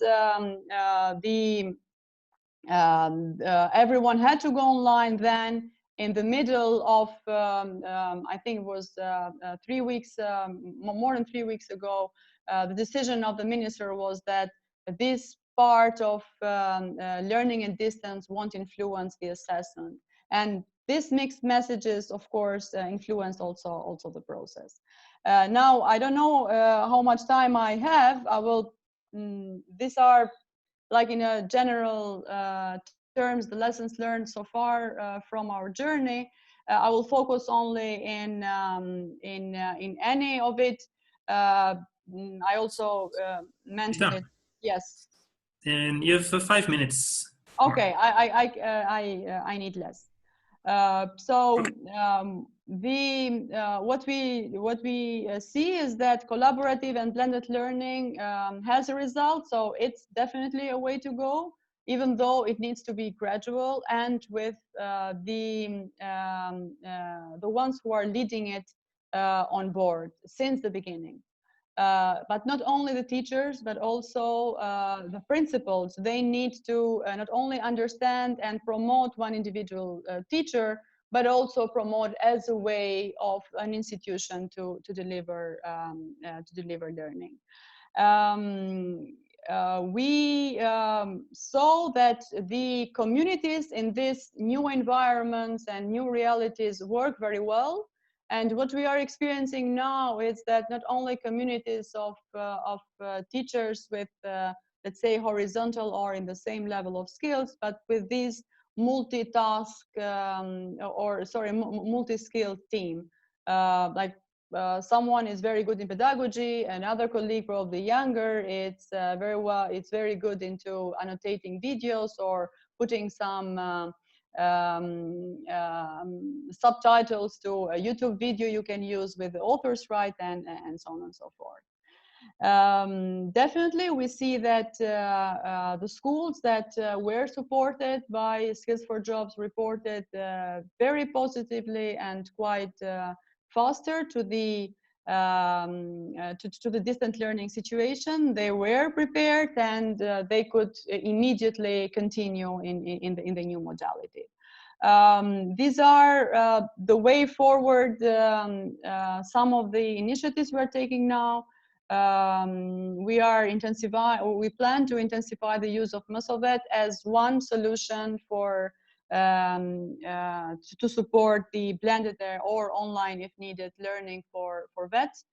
everyone had to go online, then in the middle of, I think it was 3 weeks, more than 3 weeks ago, the decision of the minister was that this part of learning and distance won't influence the assessment. And these mixed messages, of course, influenced also the process. Now, I don't know how much time I have. I will, these are like in a general terms, the lessons learned so far from our journey. I will focus only in any of it. I also mentioned it. Yes. And you have 5 minutes. Okay, I need less. So what we see is that collaborative and blended learning has a result. So it's definitely a way to go, even though it needs to be gradual and with the ones who are leading it on board since the beginning. But not only the teachers, but also the principals. They need to not only understand and promote one individual teacher, but also promote as a way of an institution to deliver learning. We saw that the communities in these new environments and new realities work very well. And what we are experiencing now is that not only communities of teachers with, let's say, horizontal or in the same level of skills, but with these multi-task multi-skilled team. Someone is very good in pedagogy, another colleague, probably younger, it's very good into annotating videos or putting some subtitles to a YouTube video you can use with the author's right, and so on and so forth. Definitely we see that the schools that were supported by Skills for Jobs reported very positively and quite faster to the distant learning situation. They were prepared, and they could immediately continue in the new modality. These are the way forward. Some of the initiatives we're taking now. We plan to intensify the use of Mussolvet as one solution for to support the blended or online, if needed, learning for vets.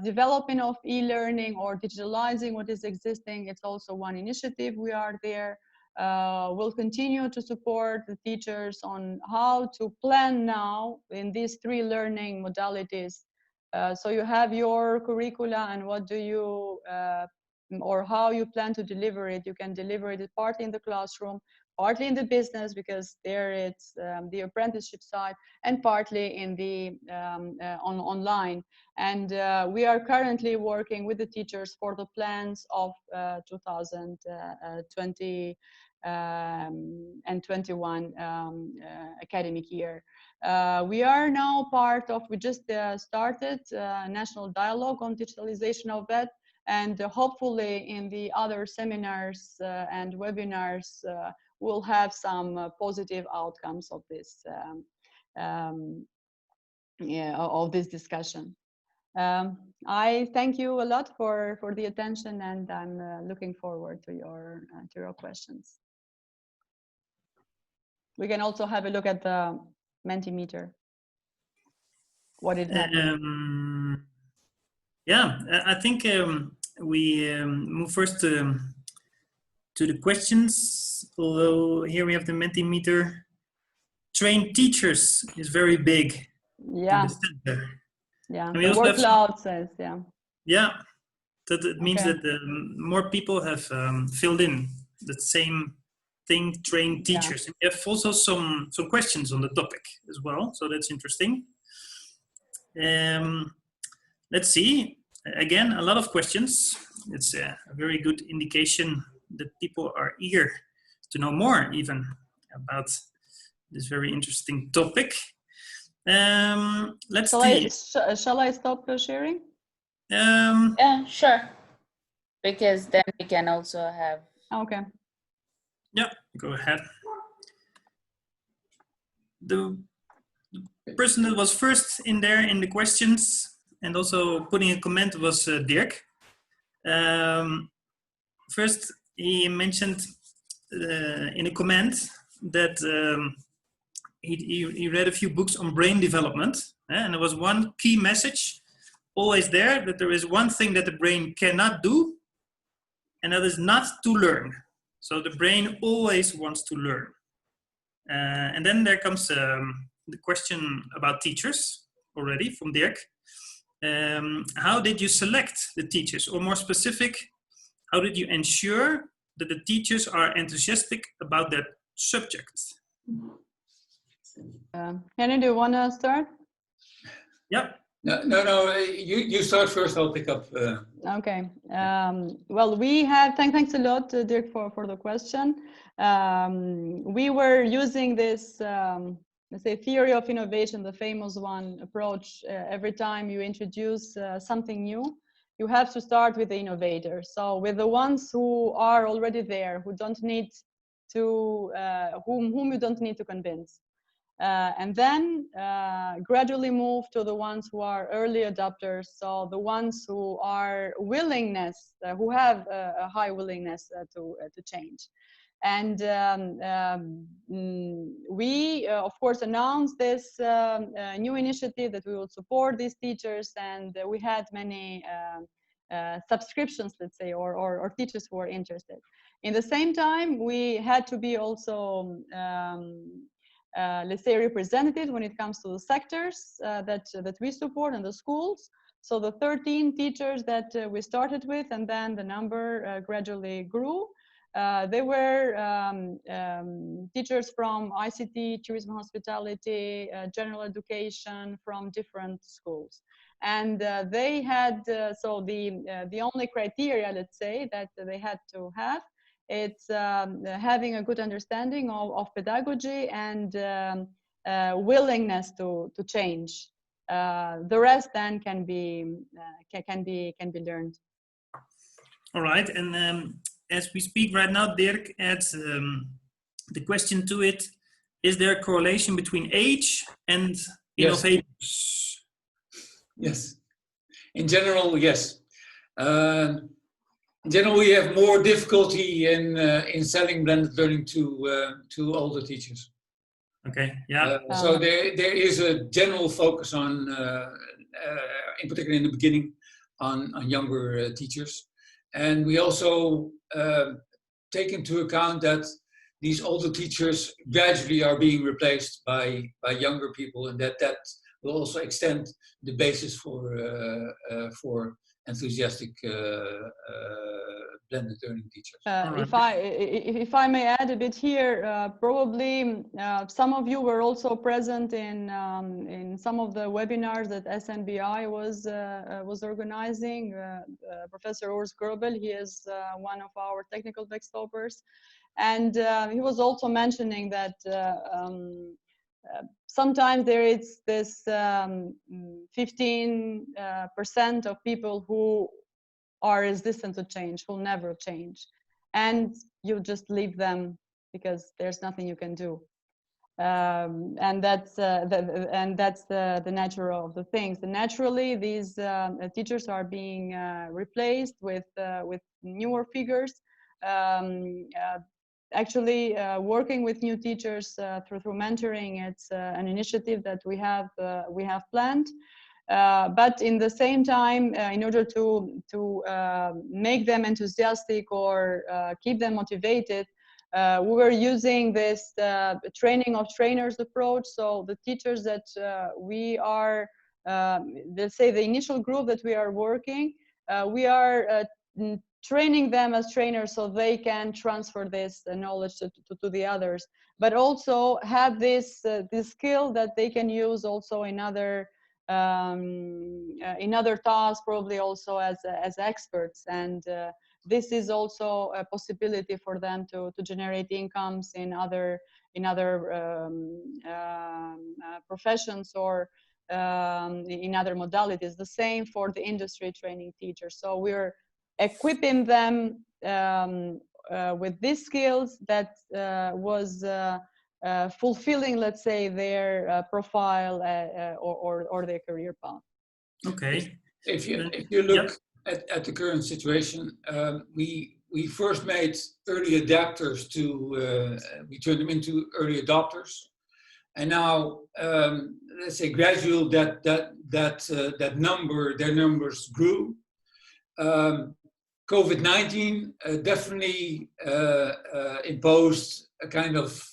Development of e-learning or digitalizing what is existing, it's also one initiative we are there. We'll continue to support the teachers on how to plan now in these 3 learning modalities. So you have your curricula, and what do you or how you plan to deliver it. You can deliver it partly in the classroom, partly in the business, because there it's the apprenticeship side, and partly in the online. And we are currently working with the teachers for the plans of 2020 and 21 academic year. We are now part of, we just started a national dialogue on digitalization of VET, and hopefully in the other seminars and webinars we'll have some positive outcomes of this of this discussion. I thank you a lot for the attention, and I'm looking forward to your questions. We can also have a look at the Mentimeter. What did happen? Yeah, I think we move first to the questions. Although here we have the Mentimeter. Trained teachers is very big. Yeah. In the center. Yeah. And we The also word have cloud says, yeah. Yeah, that it means Okay. that more people have filled in the same thing, trained teachers. And we have also some questions on the topic as well, so that's interesting. Let's see. Again, a lot of questions. It's a very good indication that people are eager to know more even about this very interesting topic. Let's see. Shall I stop sharing? Yeah, sure. Because then we can also have. Okay. Yeah, go ahead. The person that was first in there in the questions and also putting a comment was Dirk. First, he mentioned in a comment that he read a few books on brain development, and there was one key message always there, that there is one thing that the brain cannot do, and that is not to learn. So the brain always wants to learn. And then there comes the question about teachers already from Dirk. How did you select the teachers? Or more specific, how did you ensure that the teachers are enthusiastic about that subject? Henny, do you want to start? Yeah. No. You start first. I'll pick up. Okay. Well, we have. Thanks a lot, Dirk, for the question. We were using this, let's say, theory of innovation, the famous one approach. Every time you introduce something new, you have to start with the innovator. So with the ones who are already there, who don't need to, whom you don't need to convince. And then gradually move to the ones who are early adopters, so the ones who are who have a high willingness to change. And we, of course, announced this new initiative that we will support these teachers, and we had many subscriptions, let's say, or teachers who were interested. In the same time, we had to be also let's say representative when it comes to the sectors that we support and the schools. So the 13 teachers that we started with, and then the number gradually grew. They were teachers from ICT, tourism, hospitality, general education, from different schools. And they had, so the only criteria, let's say, that they had to have, it's having a good understanding of pedagogy and willingness to change. The rest then can be learned. All right, and as we speak right now, Dirk adds the question to it: is there a correlation between age and innovators? Yes. In general, yes. In general, we have more difficulty in selling blended learning to older teachers. Okay. Yeah. So there is a general focus on, in particular in the beginning, on younger teachers, and we also take into account that these older teachers gradually are being replaced by younger people, and that will also extend the basis for enthusiastic blended learning teachers. If I may add a bit here, probably some of you were also present in some of the webinars that SNBI was organizing. Professor Urs Gerbel, he is one of our technical backstoppers, and he was also mentioning that sometimes there is this 15% of people who are resistant to change, who never change, and you just leave them because there's nothing you can do, and that's the nature of the things. And naturally, these teachers are being replaced with newer figures. Actually, working with new teachers through mentoring, it's an initiative that we have planned. But in the same time, in order to make them enthusiastic or keep them motivated, we were using this training of trainers approach. So the teachers that we are, let's say the initial group that we are working, we are training them as trainers so they can transfer this knowledge to the others, but also have this skill that they can use also in other tasks, probably also as experts. And this is also a possibility for them to generate incomes in other professions or in other modalities. The same for the industry training teachers. So we're equipping them with these skills that was fulfilling, let's say, their profile or their career path. Okay. If you look at the current situation, we first made early adapters we turned them into early adopters, and now let's say gradually their numbers grew. COVID-19 definitely imposed a kind of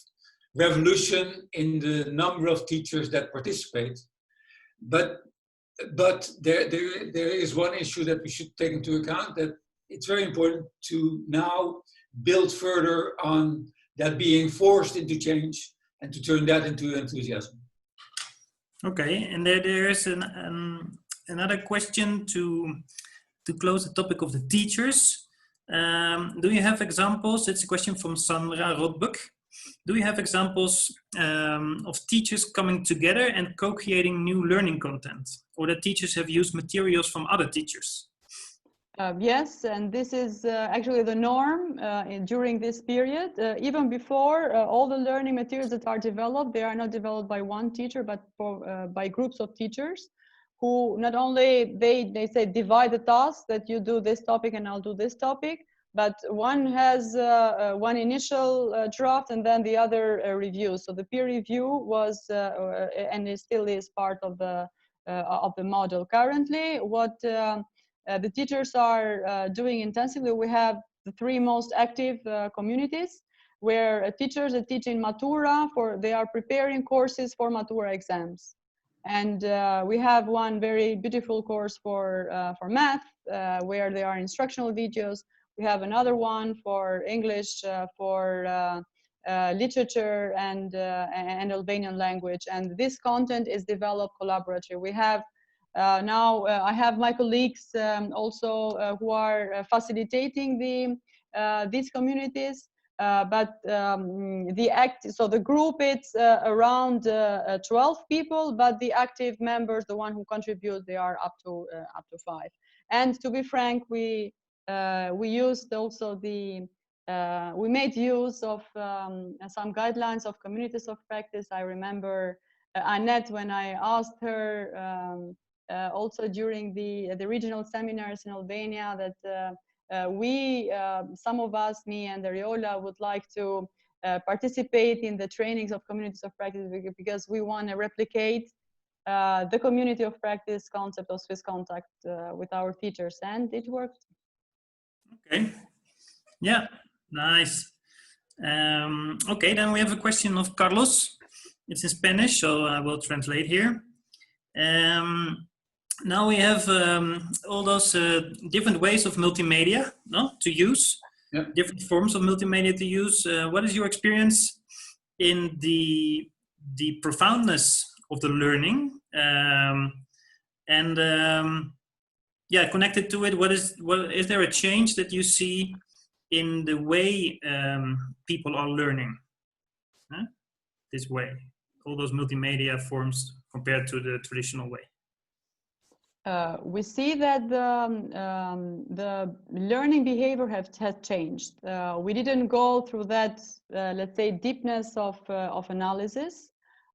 revolution in the number of teachers that participate, but there is one issue that we should take into account, that it's very important to now build further on that being forced into change and to turn that into enthusiasm. Okay, and there is another question to close the topic of the teachers. Do you have examples? It's a question from Sandra Rothbuck. Do you have examples of teachers coming together and co-creating new learning content, or that teachers have used materials from other teachers? Yes, and this is actually the norm during this period. Even before, all the learning materials that are developed, they are not developed by one teacher, but by groups of teachers who not only, they say divide the tasks, that you do this topic and I'll do this topic, but one has one initial draft and then the other review. So the peer review was, and it still is part of the model. Currently, what the teachers are doing intensively, we have the 3 most active communities where teachers that teach in Matura, they are preparing courses for Matura exams. And we have one very beautiful course for math, where there are instructional videos. We have another one for English, for literature and Albanian language. And this content is developed collaboratively. We have now, I have my colleagues also who are facilitating these communities. But so the group, it's around 12 people, but the active members, the one who contribute, they are up to 5. And to be frank, we used also we made use of some guidelines of communities of practice. I remember Annette, when I asked her also during the regional seminars in Albania, that some of us, me and Ariola, would like to participate in the trainings of communities of practice, because we want to replicate the community of practice concept of Swiss Contact with our teachers, and it worked. Okay, yeah, nice. Okay, then we have a question of Carlos. It's in Spanish, so I will translate here. now we have all those different ways of multimedia, no, to use, Yeah. different forms of multimedia to use. What is your experience in the profoundness of the learning? Yeah, connected to it, what is there a change that you see in the way people are learning? Huh? This way, all those multimedia forms compared to the traditional way. We see that the learning behavior has changed. We didn't go through that, let's say, deepness of analysis,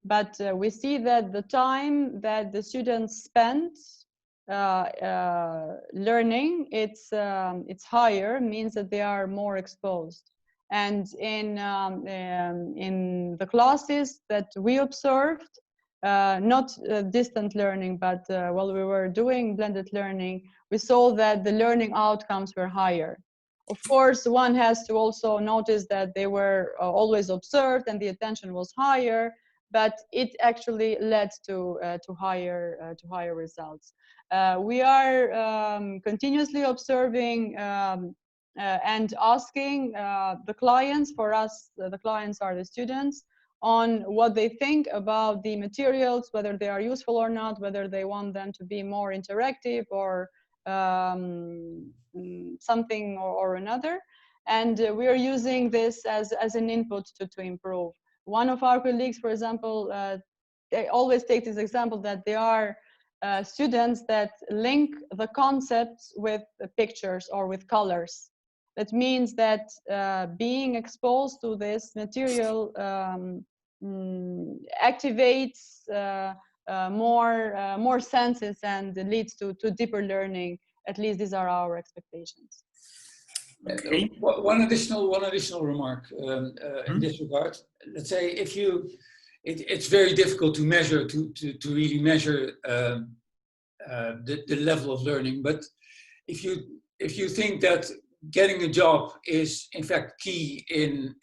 but we see that the time that the students spend learning, it's higher, means that they are more exposed. And in the classes that we observed, not distant learning, but while we were doing blended learning, we saw that the learning outcomes were higher. Of course, one has to also notice that they were always observed and the attention was higher, but it actually led to higher results. We are continuously observing and asking the clients. For us, the clients are the students, on what they think about the materials, whether they are useful or not, whether they want them to be more interactive or something or another. And we are using this as an input to improve. One of our colleagues, for example, they always take this example that they are students that link the concepts with the pictures or with colors. That means that being exposed to this material activates more senses and leads to deeper learning. At least these are our expectations. Okay. One additional remark in this regard. Let's say if you, it's very difficult to measure, to really measure the level of learning. But if you think that getting a job is in fact key in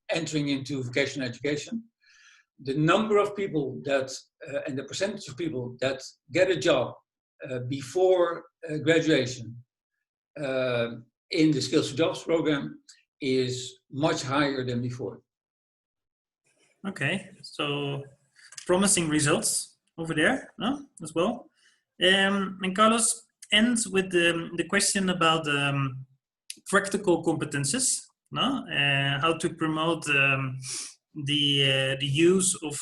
entering into vocational education, the number of people that and the percentage of people that get a job before graduation in the Skills for Jobs program is much higher than before. Okay, so promising results over there, no? As well. And Carlos ends with the question about practical competences, no? How to promote the use of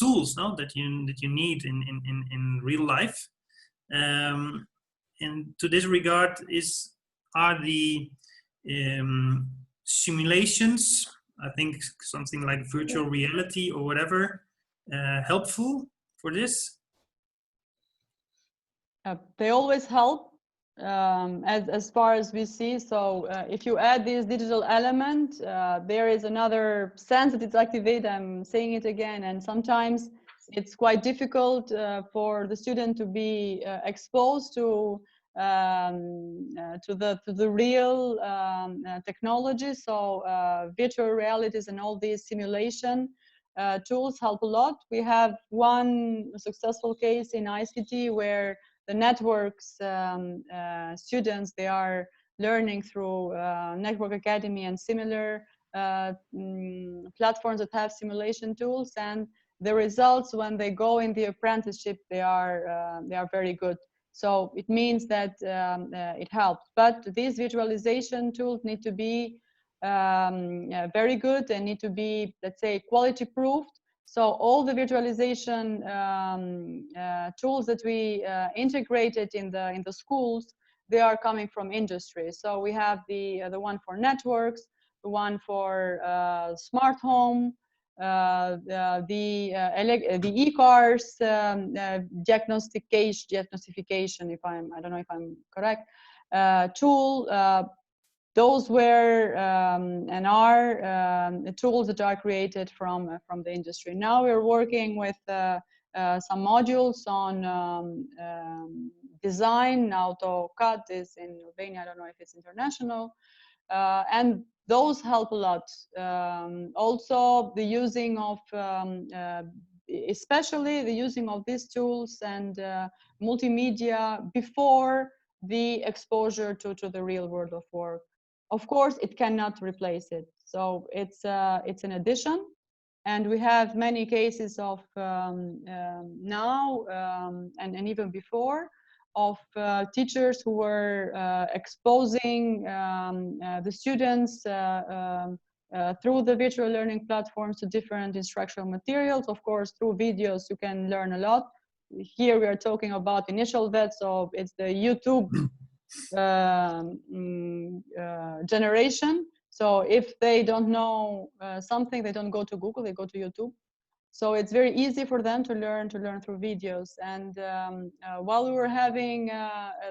tools, no? that you need in real life. And to this regard, are the simulations, I think something like virtual reality or whatever, helpful for this? They always help as far as we see. So if you add this digital element, there is another sense that it's activated. I'm saying it again, and sometimes it's quite difficult for the student to be exposed to the real technology. So virtual realities and all these simulation tools help a lot. We have one successful case in ICT where the networks students, they are learning through Network Academy and similar platforms that have simulation tools, and the results when they go in the apprenticeship, they are very good. So it means that it helps. But these visualization tools need to be very good and need to be, let's say, quality proofed. So all the visualization tools that we integrated in the schools, they are coming from industry. So we have the one for networks, the one for smart home, the e-cars diagnostification, I don't know if I'm correct, tool. Those were and are tools that are created from the industry. Now we're working with some modules on design. AutoCAD is in Albania. I don't know if it's international, and those help a lot. Also, the using of especially the using of these tools and multimedia before the exposure to the real world of work. Of course, it cannot replace it. So it's an addition. And we have many cases of now and even before of teachers who were exposing the students through the virtual learning platforms to different instructional materials. Of course, through videos, you can learn a lot. Here we are talking about initial VET, so it's the YouTube generation. So if they don't know something, they don't go to Google, they go to YouTube. So it's very easy for them to learn through videos. And while we were having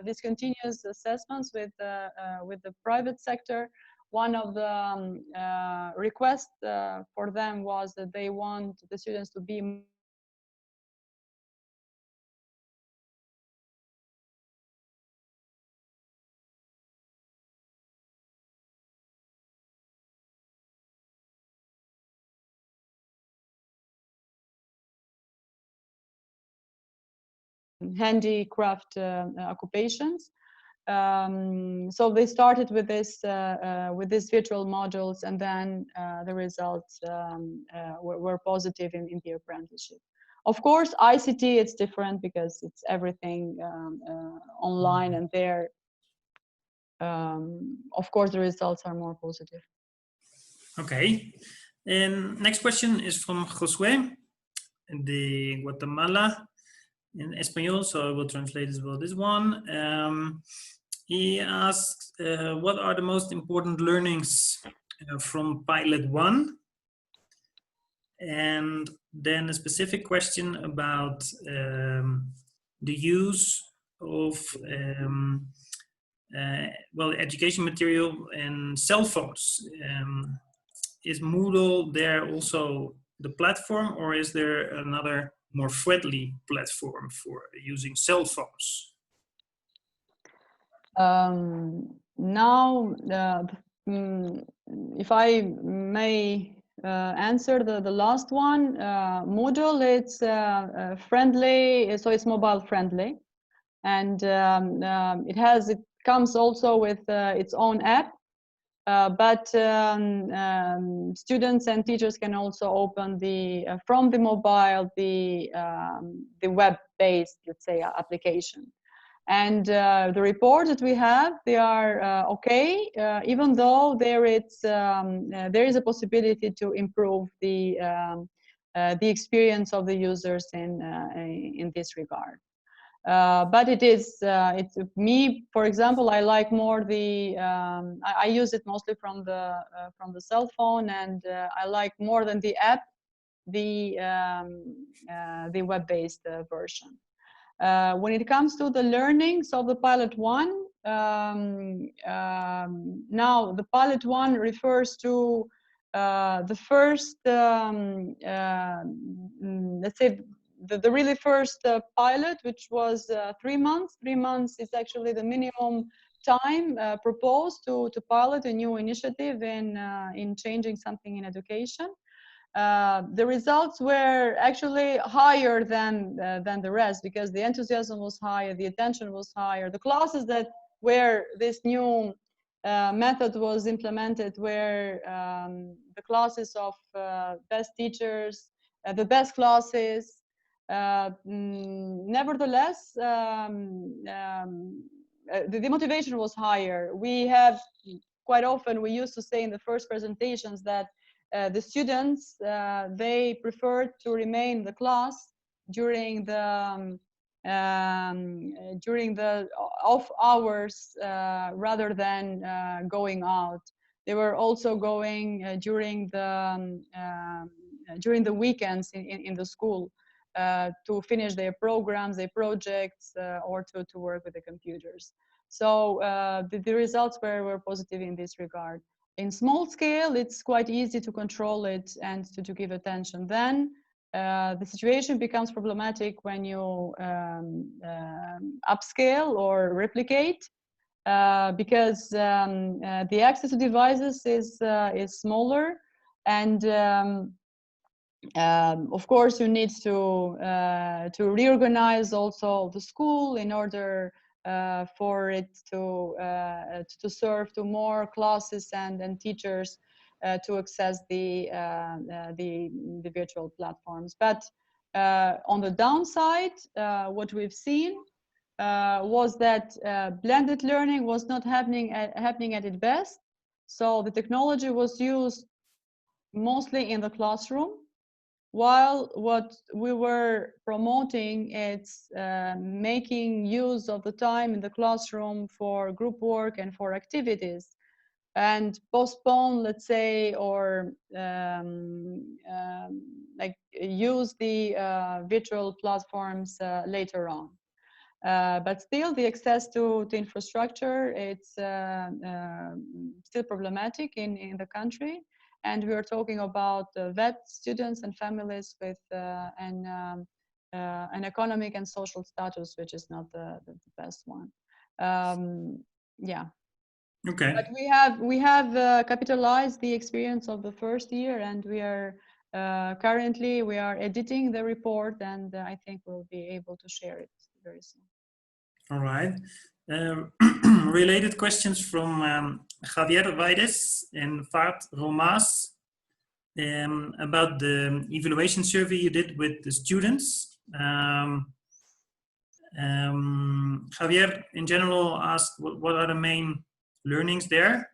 these continuous assessments with the private sector, one of the requests for them was that they want the students to be handicraft occupations. So they started with these virtual modules, and then the results were positive in the apprenticeship. Of course, ICT, it's different because it's everything online, and there, of course, the results are more positive. Okay. And next question is from Josué de Guatemala in Espanol, so I will translate as well this one. He asks, what are the most important learnings from Pilot 1? And then a specific question about the use of well, education material and cell phones. Is Moodle there also the platform, or is there another more friendly platform for using cell phones? Now, if I may answer the last one, Moodle, it's friendly, so it's mobile friendly, and it comes also with its own app. But students and teachers can also open from the mobile the web-based, let's say, application. And the reports that we have, they are okay, even though there is a possibility to improve the experience of the users in this regard. But it's me, for example, I like more I use it mostly from the cell phone, and I like more than the app the web-based version. When it comes to the learnings of the Pilot 1, now the Pilot 1 refers to the first, let's say, the really first pilot, which was 3 months. 3 months is actually the minimum time proposed to pilot a new initiative in changing something in education. The results were actually higher than the rest, because the enthusiasm was higher, the attention was higher. The classes where this new method was implemented were the classes of best teachers, the best classes. Nevertheless, the motivation was higher. We have quite often, we used to say in the first presentations that the students, they preferred to remain in the class during the off hours rather than going out. They were also going during the weekends in the school to finish their programs, their projects, or to work with the computers. So the results were positive in this regard. In small scale, it's quite easy to control it and to give attention. Then the situation becomes problematic when you upscale or replicate, because the access to devices is smaller, and Of course, you need to reorganize also the school in order for it to serve to more classes and teachers to access the virtual platforms. But on the downside, what we've seen was that blended learning was not happening at its best. So the technology was used mostly in the classroom, while what we were promoting is making use of the time in the classroom for group work and for activities, and postpone, let's say, or like use the virtual platforms later on. But still, the access to infrastructure, it's still problematic in the country. And we are talking about vet students and families with an economic and social status, which is not the best one. Yeah. Okay. But we have capitalized the experience of the first year, and we are currently editing the report, and I think we'll be able to share it very soon. All right. Related questions from Javier Vaides and Vaart Romaas about the evaluation survey you did with the students. Javier, in general, asked what are the main learnings there?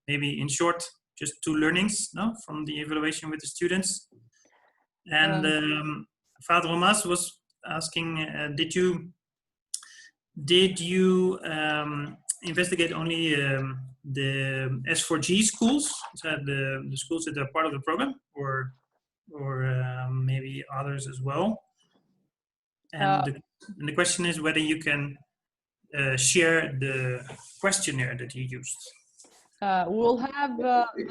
Maybe in short, just 2 learnings, no, from the evaluation with the students. And Vaart Romaas was asking, did you investigate only the S4G schools, so the schools that are part of the program, or maybe others as well? And the question is whether you can share the questionnaire that you used. We'll have.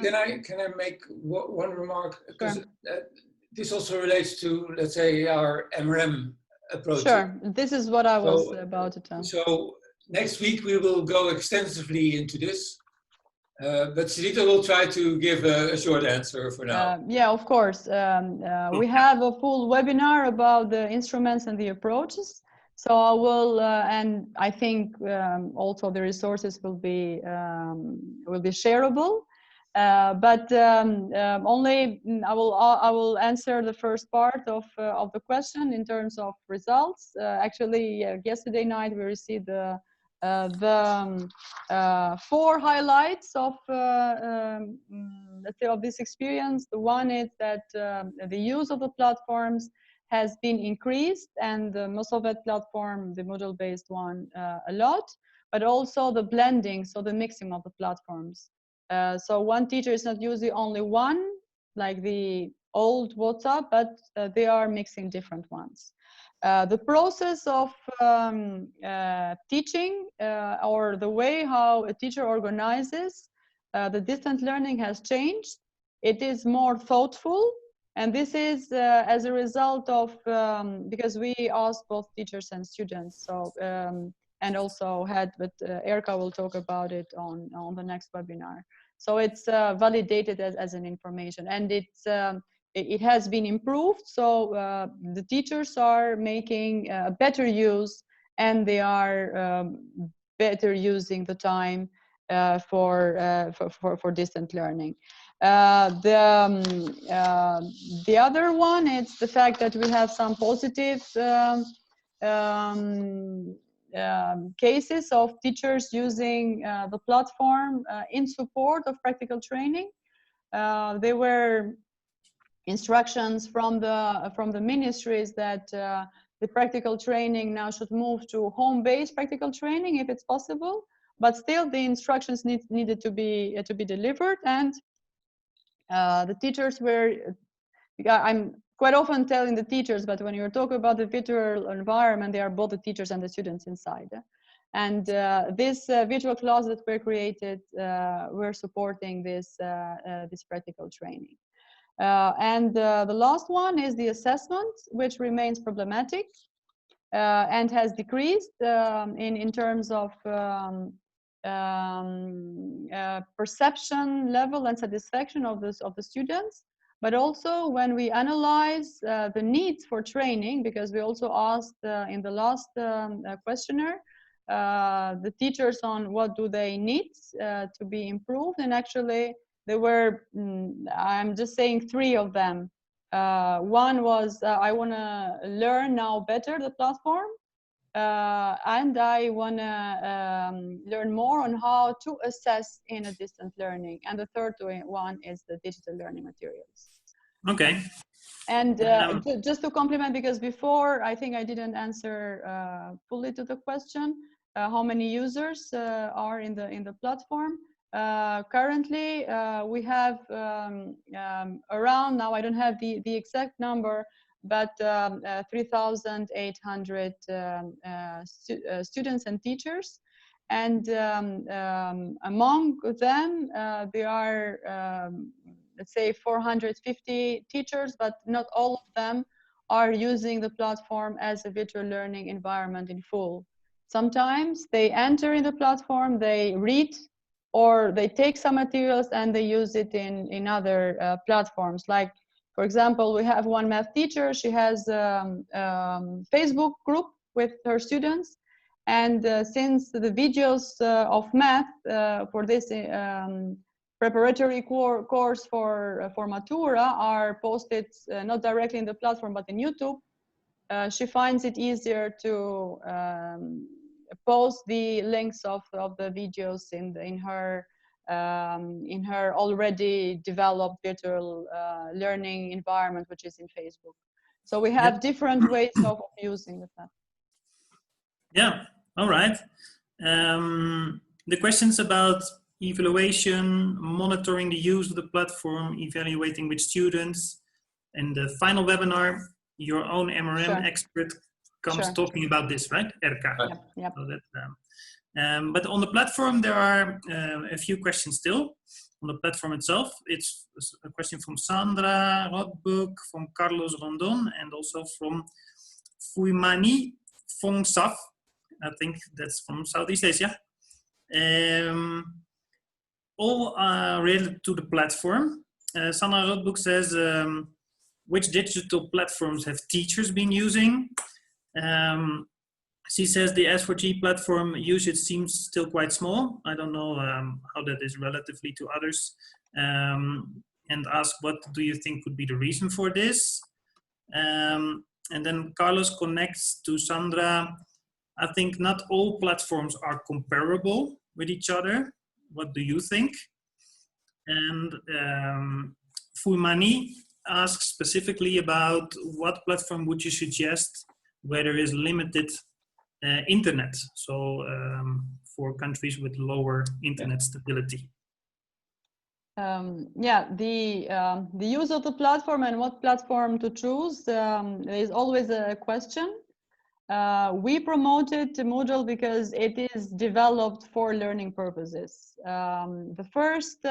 Can I make one remark? Because sure. This also relates to, let's say, our MRM approach. Sure, this is what I was about to tell. So next week we will go extensively into this, but Sarita will try to give a short answer for now. Yeah, of course. We have a full webinar about the instruments and the approaches. So I will, and I think also the resources will be shareable. But only I will answer the first part of the question in terms of results. Actually, yesterday night we received the 4 highlights of let's say of this experience. The one is that the use of the platforms has been increased, and the Mosovet platform, the model-based one, a lot, but also the blending, so the mixing of the platforms. So one teacher is not using only one, like the old WhatsApp, but they are mixing different ones. The process of teaching or the way how a teacher organizes the distant learning has changed. It is more thoughtful, and this is as a result of, because we asked both teachers and students, so and also had, but Erika will talk about it on the next webinar. So it's validated as an information, and it has been improved. So the teachers are making better use, and they are better using the time for distant learning. The other one is the fact that we have some positive cases of teachers using the platform in support of practical training. There were instructions from the ministries that the practical training now should move to home-based practical training if it's possible, but still the instructions needed to be delivered, and the teachers were, I'm quite often telling the teachers, but when you're talking about the virtual environment, they are both the teachers and the students inside. And this virtual class that were created, we're supporting this practical training. And the last one is the assessment, which remains problematic and has decreased in terms of perception level and satisfaction of the students. but also when we analyze the needs for training, because we also asked in the last questionnaire the teachers on what do they need to be improved, and actually there were, I'm just saying 3 of them. One was I want to learn now better the platform, and I want to learn more on how to assess in a distance learning. And the third one is the digital learning materials. Okay. And just to complement, because before I think I didn't answer fully to the question, how many users are in the platform. Currently, we have around, now I don't have the exact number, but 3,800 students and teachers. And among them, there are, let's say, 450 teachers, but not all of them are using the platform as a virtual learning environment in full. Sometimes they enter in the platform, they read, or they take some materials and they use it in other platforms. Like, for example, we have one math teacher. She has Facebook group with her students. And since the videos of math for this preparatory course for Matura are posted not directly in the platform, but in YouTube, she finds it easier to post the links of the videos in her already developed virtual learning environment, which is in Facebook. So we have different ways of using the platform. Yeah, all right. The questions about evaluation, monitoring the use of the platform, evaluating with students, and the final webinar, your own MRM expert comes talking about this, right, Erka? Yep. So that, but on the platform, there are a few questions still on the platform itself. It's a question from Sandra Rodbook, from Carlos Rondon, and also from Fuimani Fongsaf. I think that's from Southeast Asia. All are related to the platform. Sandra Rodbook says, which digital platforms have teachers been using? She says the S4G platform usage seems still quite small. I don't know how that is relatively to others. And ask, what do you think could be the reason for this? And then Carlos connects to Sandra. I think not all platforms are comparable with each other. What do you think? And Fuimani asks specifically about what platform would you suggest where there is limited internet, so for countries with lower internet stability. The use of the platform and what platform to choose is always a question. We promoted Moodle because it is developed for learning purposes. The first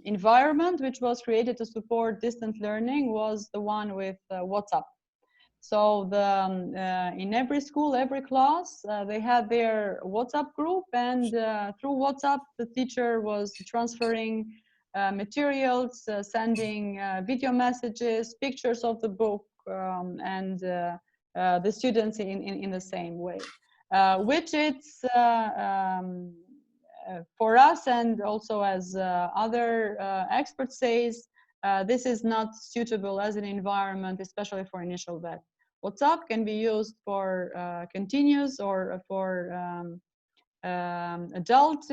environment which was created to support distance learning was the one with WhatsApp. So in every school, every class, they had their WhatsApp group, and through WhatsApp, the teacher was transferring materials, sending video messages, pictures of the book, and the students in the same way, which it's for us, and also as other experts says, this is not suitable as an environment, especially for initial vet. WhatsApp can be used for continuous or for adult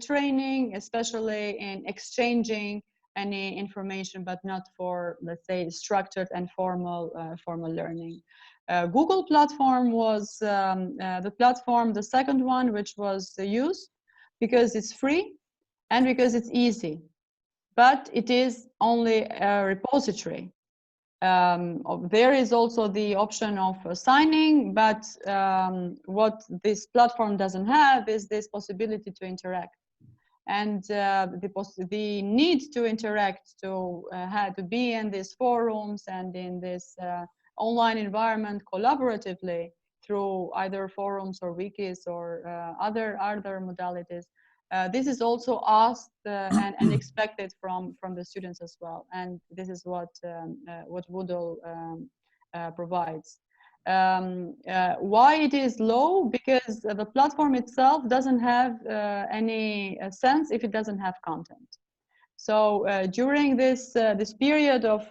training, especially in exchanging any information, but not for, let's say, structured and formal learning. Google platform was the second one which was used because it's free and because it's easy, but it is only a repository. There is also the option of signing, but what this platform doesn't have is this possibility to interact. And the need to interact, to be in these forums and in this online environment collaboratively through either forums or wikis or other modalities This is also asked and expected from the students as well, and this is what Moodle provides. Why it is low? Because the platform itself doesn't have any sense if it doesn't have content. So during this period of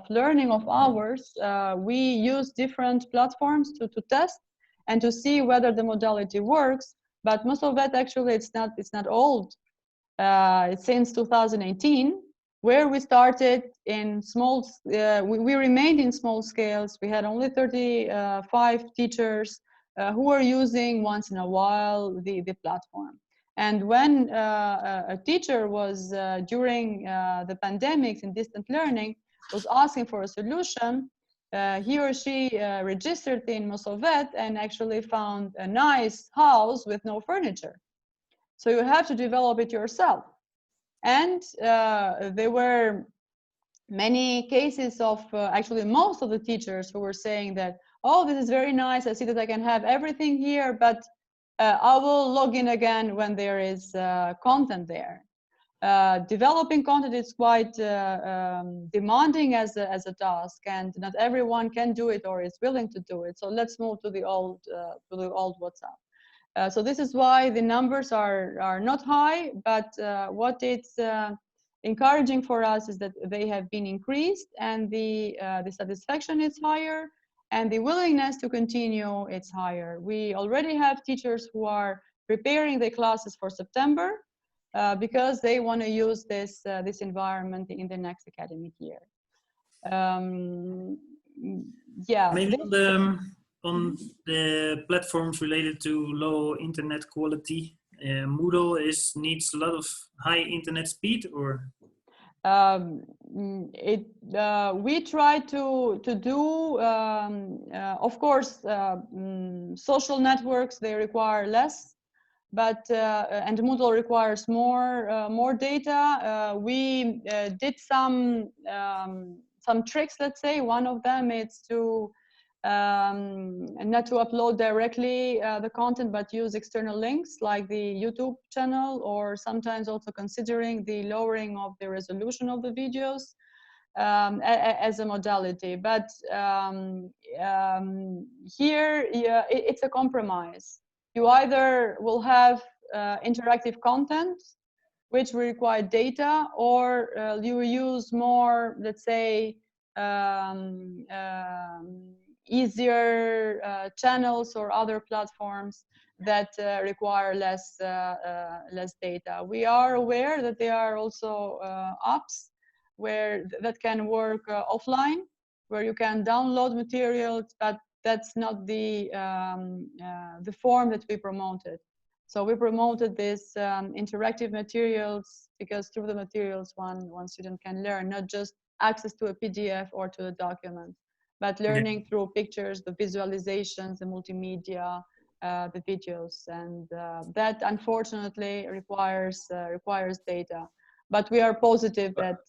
learning of ours, we use different platforms to test and to see whether the modality works. But most of that actually it's not old. It's since 2018, where we started in small. We remained in small scales. We had only 35 teachers who were using once in a while the platform. And when a teacher was during the pandemic in distant learning was asking for a solution, he or she registered in Mosolvet and actually found a nice house with no furniture. So you have to develop it yourself. And there were many cases of actually most of the teachers who were saying that, oh, this is very nice. I see that I can have everything here, but I will log in again when there is content there. Developing content is quite demanding as a task, and not everyone can do it or is willing to do it. So let's move to the old WhatsApp. So this is why the numbers are not high, but what it's encouraging for us is that they have been increased, and the satisfaction is higher, and the willingness to continue it's higher. We already have teachers who are preparing their classes for September because they want to use this environment in the next academic year. Yeah. Maybe on the platforms related to low internet quality, Moodle needs a lot of high internet speed, or? We try to do, of course, social networks, they require less, but and Moodle requires more data. We did some tricks, let's say. One of them is to not to upload directly the content, but use external links like the YouTube channel, or sometimes also considering the lowering of the resolution of the videos as a modality. But here, it's a compromise. You either will have interactive content, which will require data, or you use more, let's say, easier channels or other platforms that require less data. We are aware that there are also apps that can work offline, where you can download materials, but that's not the form that we promoted. So we promoted this interactive materials because through the materials one student can learn, not just access to a PDF or to a document, but learning through pictures, the visualizations, the multimedia, the videos, and that unfortunately requires data. But we are positive that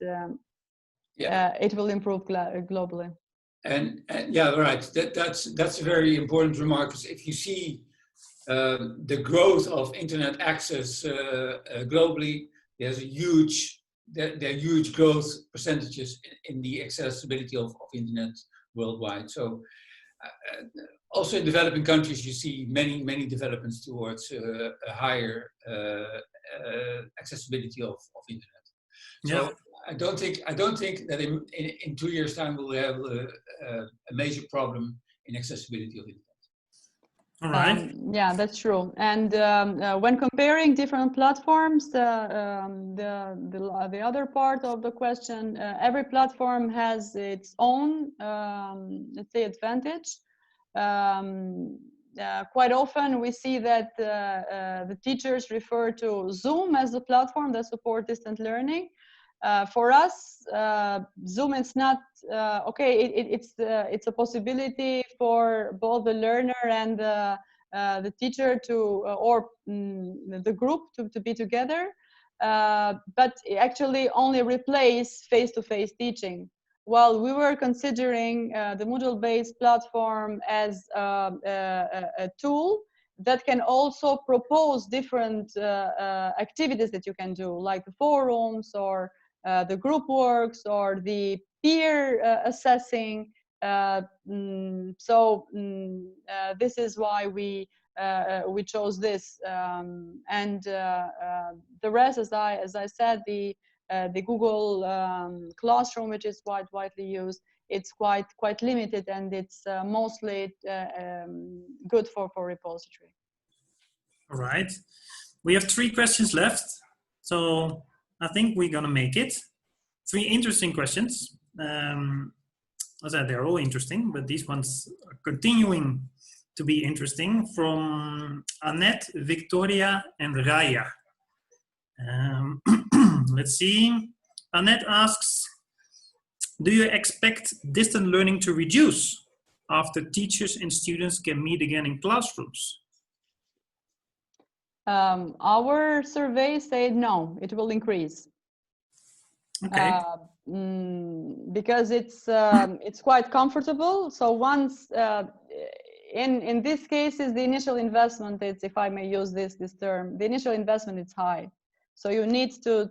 it will improve globally. And yeah, right. That's a very important remark. Because if you see the growth of internet access globally, there are huge growth percentages in the accessibility of internet worldwide. So also in developing countries, you see many developments towards a higher accessibility of internet. So I don't think that in 2 years' time we'll have a major problem in accessibility of internet. All right. Yeah, that's true. And when comparing different platforms, the other part of the question, every platform has its own, let's say, advantage. Quite often we see that the teachers refer to Zoom as the platform that supports distant learning. For us, Zoom is not okay. It's a possibility for both the learner and the teacher to or the group to be together, but it actually only replace face-to-face teaching. While we were considering the Moodle-based platform as a tool that can also propose different activities that you can do, like the forums or the group works or the peer assessing. This is why we chose this, and the rest, as I said, the Google Classroom, which is quite widely used, it's quite limited, and it's mostly good for repository. All right. We have 3 questions left, so I think we're gonna make it. 3 interesting questions. As I said, they're all interesting, but these ones are continuing to be interesting, from Annette, Victoria, and Raya. Let's see. Annette asks, do you expect distant learning to reduce after teachers and students can meet again in classrooms? Our survey said no, it will increase. Okay. Because it's quite comfortable. So once in this case, is the initial investment, it's, if I may use this term, the initial investment is high. So you need to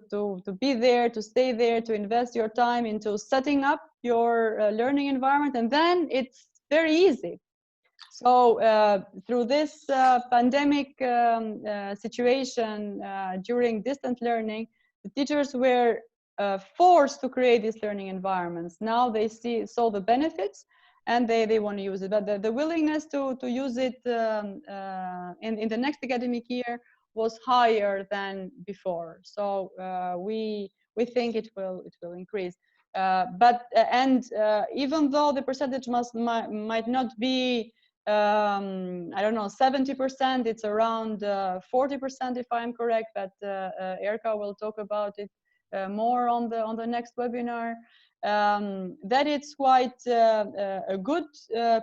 be there, to stay there, to invest your time into setting up your learning environment, and then it's very easy. So through this pandemic situation during distant learning, the teachers were forced to create these learning environments. Now they saw the benefits, and they want to use it. But the willingness to use it in the next academic year was higher than before. So we think it will increase. Even though the percentage might not be I don't know, 70%, it's around 40% if I'm correct, but Erka will talk about it more on the next webinar. That it's quite a good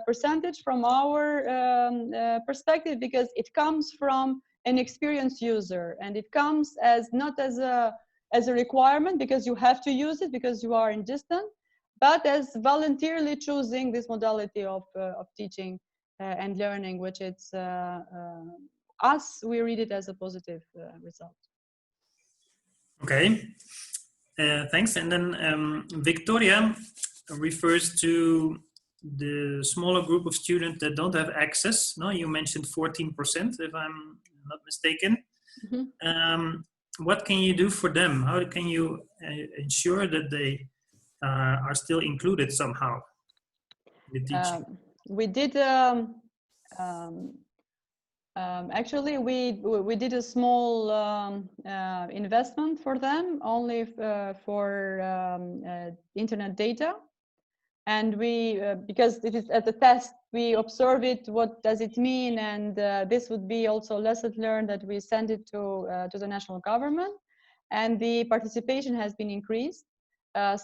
percentage from our perspective, because it comes from an experienced user, and it comes as not as a requirement because you have to use it because you are in distance, but as voluntarily choosing this modality of teaching and learning, which it's we read it as a positive result. Okay, thanks. And then Victoria refers to the smaller group of students that don't have access. No, you mentioned 14%, if I'm not mistaken. Mm-hmm. What can you do for them? How can you ensure that they are still included somehow in the teaching? We did actually we did a small investment for them, only for internet data, and we because it is at the test, we observe it, what does it mean, and this would be also lessons learned that we send it to the national government, and the participation has been increased.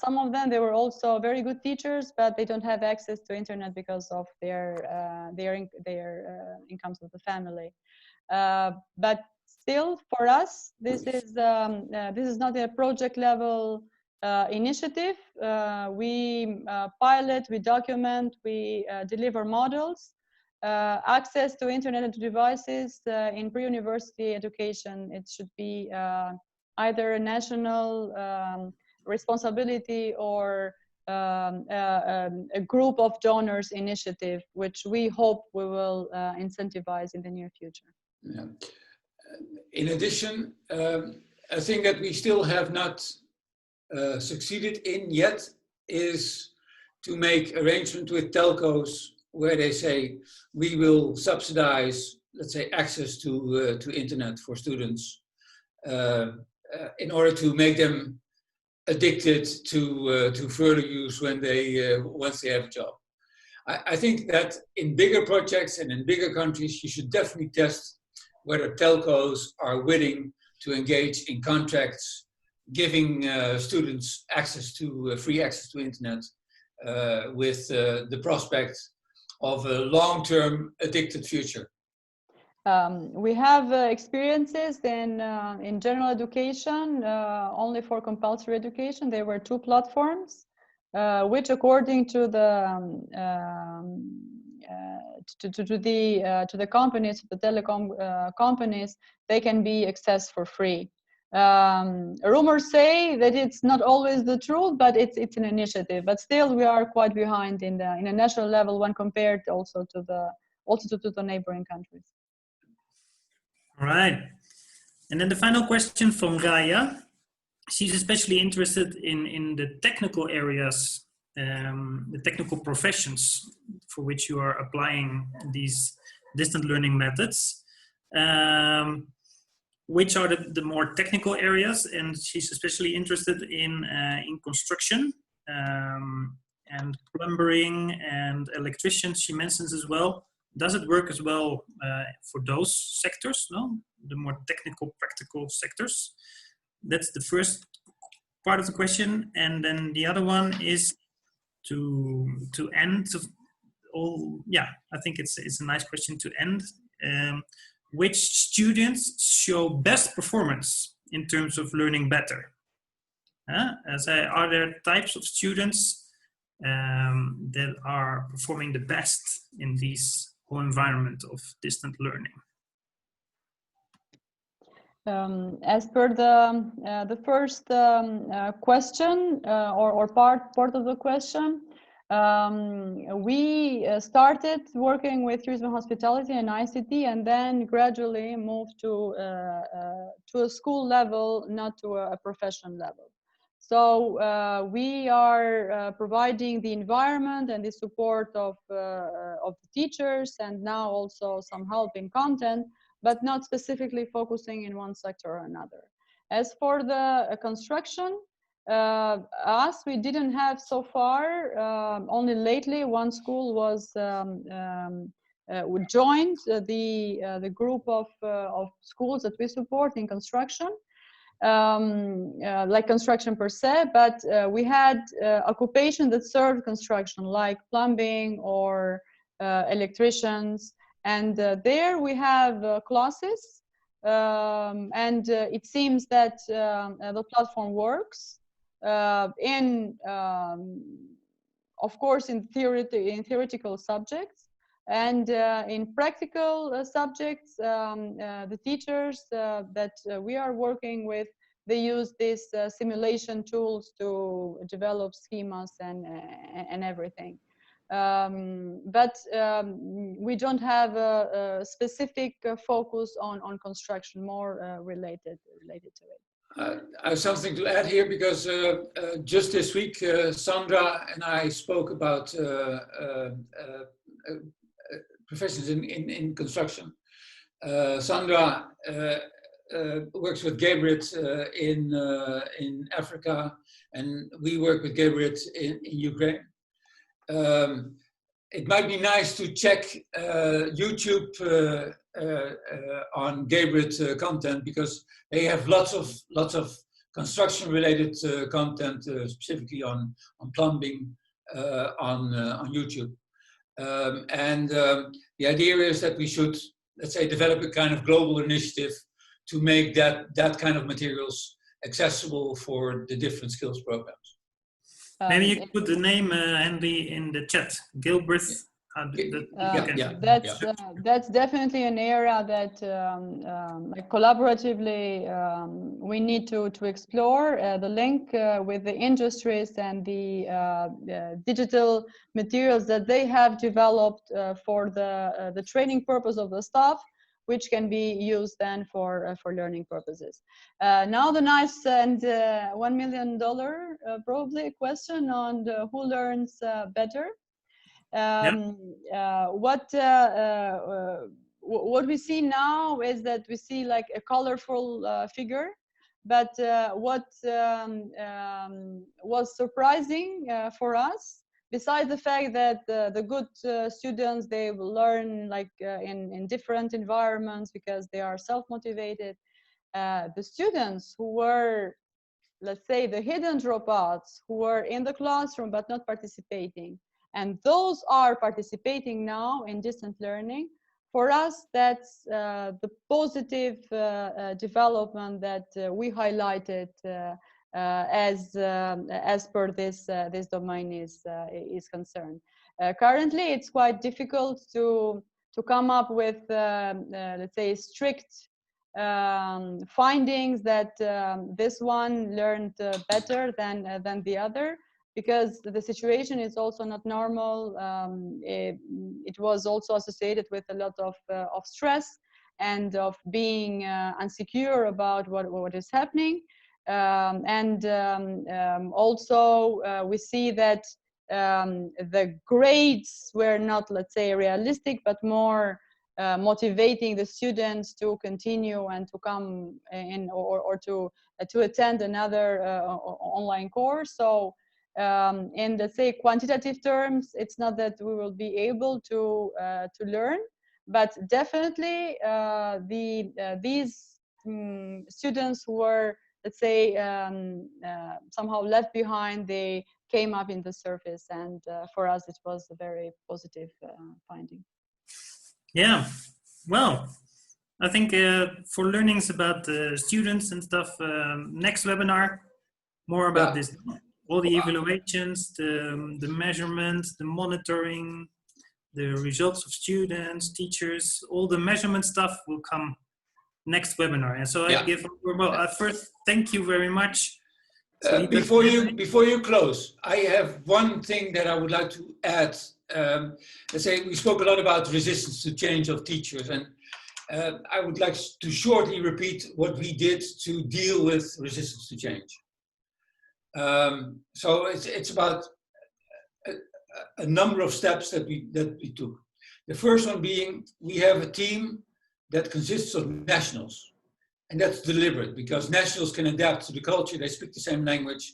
Some of them, they were also very good teachers, but they don't have access to internet because of their incomes of the family. But still, for us, this is not a project level initiative. We pilot, we document, we deliver models. Access to internet and to devices in pre-university education, it should be either a national responsibility or a group of donors initiative, which we hope we will incentivize in the near future. Yeah. In addition, a thing that we still have not succeeded in yet is to make arrangement with telcos where they say we will subsidize, let's say, access to internet for students in order to make them addicted to further use when they once they have a job. I think that in bigger projects and in bigger countries, you should definitely test whether telcos are willing to engage in contracts giving students access to free access to internet with the prospect of a long-term addicted future. We have experiences in general education, only for compulsory education. There were 2 platforms, which according to the to the companies, to the telecom companies, they can be accessed for free. Rumors say that it's not always the truth, but it's an initiative. But still, we are quite behind in a national level when compared also to the neighboring countries. All right. And then the final question from Raya. She's especially interested in the technical areas, the technical professions for which you are applying these distant learning methods. Which are the more technical areas? And she's especially interested in construction and plumbing and electricians, she mentions as well. Does it work as well for those sectors, no? The more technical, practical sectors? That's the first part of the question. And then the other one is to end all, yeah, I think it's a nice question to end. Which students show best performance in terms of learning better? Are there types of students that are performing the best in this whole environment of distant learning? As per the first question or part of the question, we started working with tourism, hospitality, and ICT, and then gradually moved to a school level, not to a profession level. So we are providing the environment and the support of the teachers, and now also some help in content, but not specifically focusing in one sector or another. As for the construction, we didn't have so far. Only lately, one school was joined the group of schools that we support in construction, like construction per se. But we had occupation that served construction, like plumbing or electricians, and there we have classes, and it seems that the platform works. Of course, in theoretical subjects, and in practical subjects, the teachers that we are working with, they use these simulation tools to develop schemas and everything. But we don't have a specific focus on construction, more related to it. I have something to add here, because just this week, Sandra and I spoke about professions in construction. Sandra works with Geberit in Africa, and we work with Geberit in Ukraine. It might be nice to check YouTube on Geberit content, because they have lots of construction-related content, specifically on plumbing on YouTube. The idea is that we should, let's say, develop a kind of global initiative to make that kind of materials accessible for the different skills programs. Maybe you could put the name, Henry, in the chat. Gilbert. That's definitely an area that like collaboratively we need to explore. The link with the industries and the digital materials that they have developed for the training purpose of the staff, which can be used then for learning purposes. Now the nice and $1 million probably question on who learns better. What we see now is that we see like a colorful figure, but what was surprising for us, besides the fact that the good students, they will learn like in different environments because they are self-motivated, the students who were, let's say, the hidden dropouts, who were in the classroom but not participating, and those are participating now in distant learning. For us, that's the positive development that we highlighted as per this domain is concerned. Currently, it's quite difficult to come up with, let's say, strict findings that this one learned better than the other, because the situation is also not normal. It was also associated with a lot of stress and of being insecure about what is happening. Also we see that the grades were not, let's say, realistic, but more motivating the students to continue and to come in, or to attend another online course. So in, let's say, quantitative terms, it's not that we will be able to learn, but definitely these students who were, let's say, somehow left behind, they came up in the surface, and for us it was a very positive finding. Yeah, well, I think for learnings about students and stuff, next webinar, more about this. All the evaluations, the measurement, the monitoring, the results of students, teachers, all the measurement stuff will come next webinar. And so I give, well, first, thank you very much. Before you close, I have one thing that I would like to add. Let's say we spoke a lot about resistance to change of teachers, and I would like to shortly repeat what we did to deal with resistance to change. So it's about a number of steps that we took. The first one being, we have a team that consists of nationals. And that's deliberate, because nationals can adapt to the culture, they speak the same language,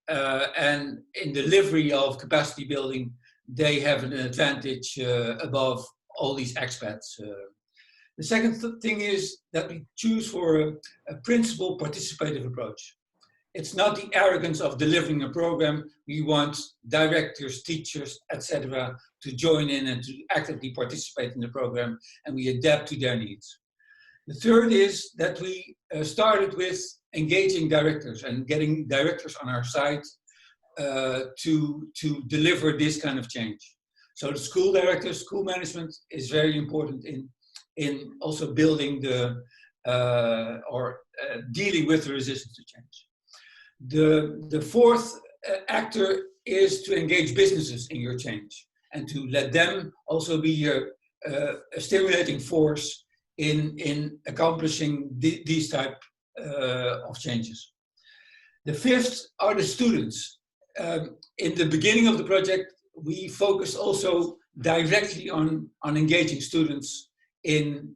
and in delivery of capacity building, they have an advantage above all these expats. The second thing is that we choose for a principled participative approach. It's not the arrogance of delivering a program. We want directors, teachers, etc. to join in and to actively participate in the program, and we adapt to their needs. The third is that we started with engaging directors and getting directors on our side to deliver this kind of change. So the school directors, school management is very important in also building the dealing with the resistance to change. The fourth actor is to engage businesses in your change and to let them also be a stimulating force in accomplishing these type of changes. The fifth are the students. In the beginning of the project, we focused also directly on engaging students in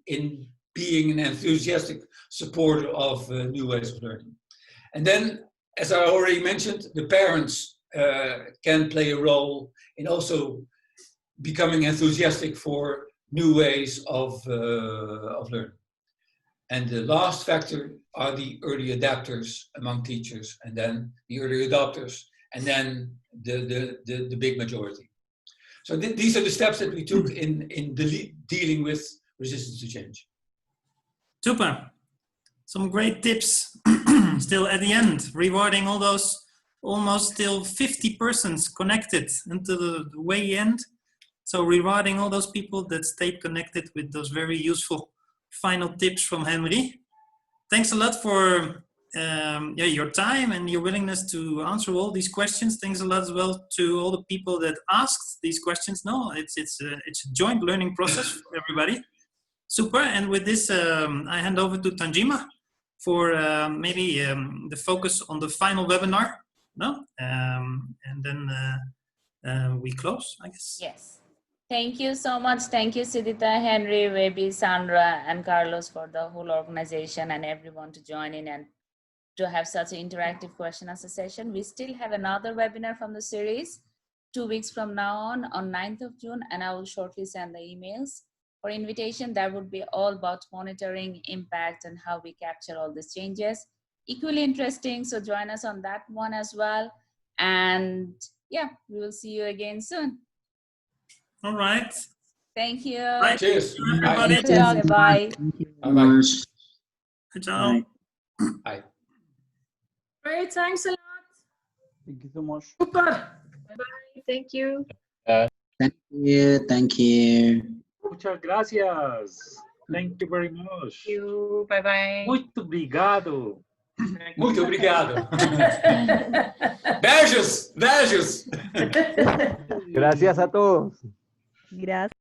being an enthusiastic supporter of new ways of learning. And then, as I already mentioned, the parents can play a role in also becoming enthusiastic for new ways of learning. And the last factor are the early adapters among teachers, and then the early adopters, and then the big majority. So these are the steps that we took in dealing with resistance to change. Super. Some great tips still at the end, rewarding all those almost still 50 persons connected until the way end. So rewarding all those people that stayed connected with those very useful final tips from Henry. Thanks a lot for your time and your willingness to answer all these questions. Thanks a lot as well to all the people that asked these questions. No, it's a joint learning process for everybody. Super. And with this, I hand over to Tanjima for maybe the focus on the final webinar. No, and then we close, I guess. Yes. Thank you so much. Thank you, Siddhita, Henry, Webby, Sandra, and Carlos for the whole organization and everyone to join in and to have such an interactive question answer session. We still have another webinar from the series 2 weeks from now on 9th of June, and I will shortly send the emails for invitation. That would be all about monitoring impact and how we capture all these changes. Equally interesting, so join us on that one as well. And yeah, we will see you again soon. All right. Thank you. Right. Cheers. Everybody. Bye. Bye. Thank you Bye. very much. Ciao. Bye. Great, thanks a lot. Thank you so much. Super. Bye. Thank you. Thank you. Thank you. Muchas gracias. Thank you very much. Thank you. Bye-bye. Muito obrigado. Muito obrigado. Beijos, beijos. Gracias a todos. Gracias.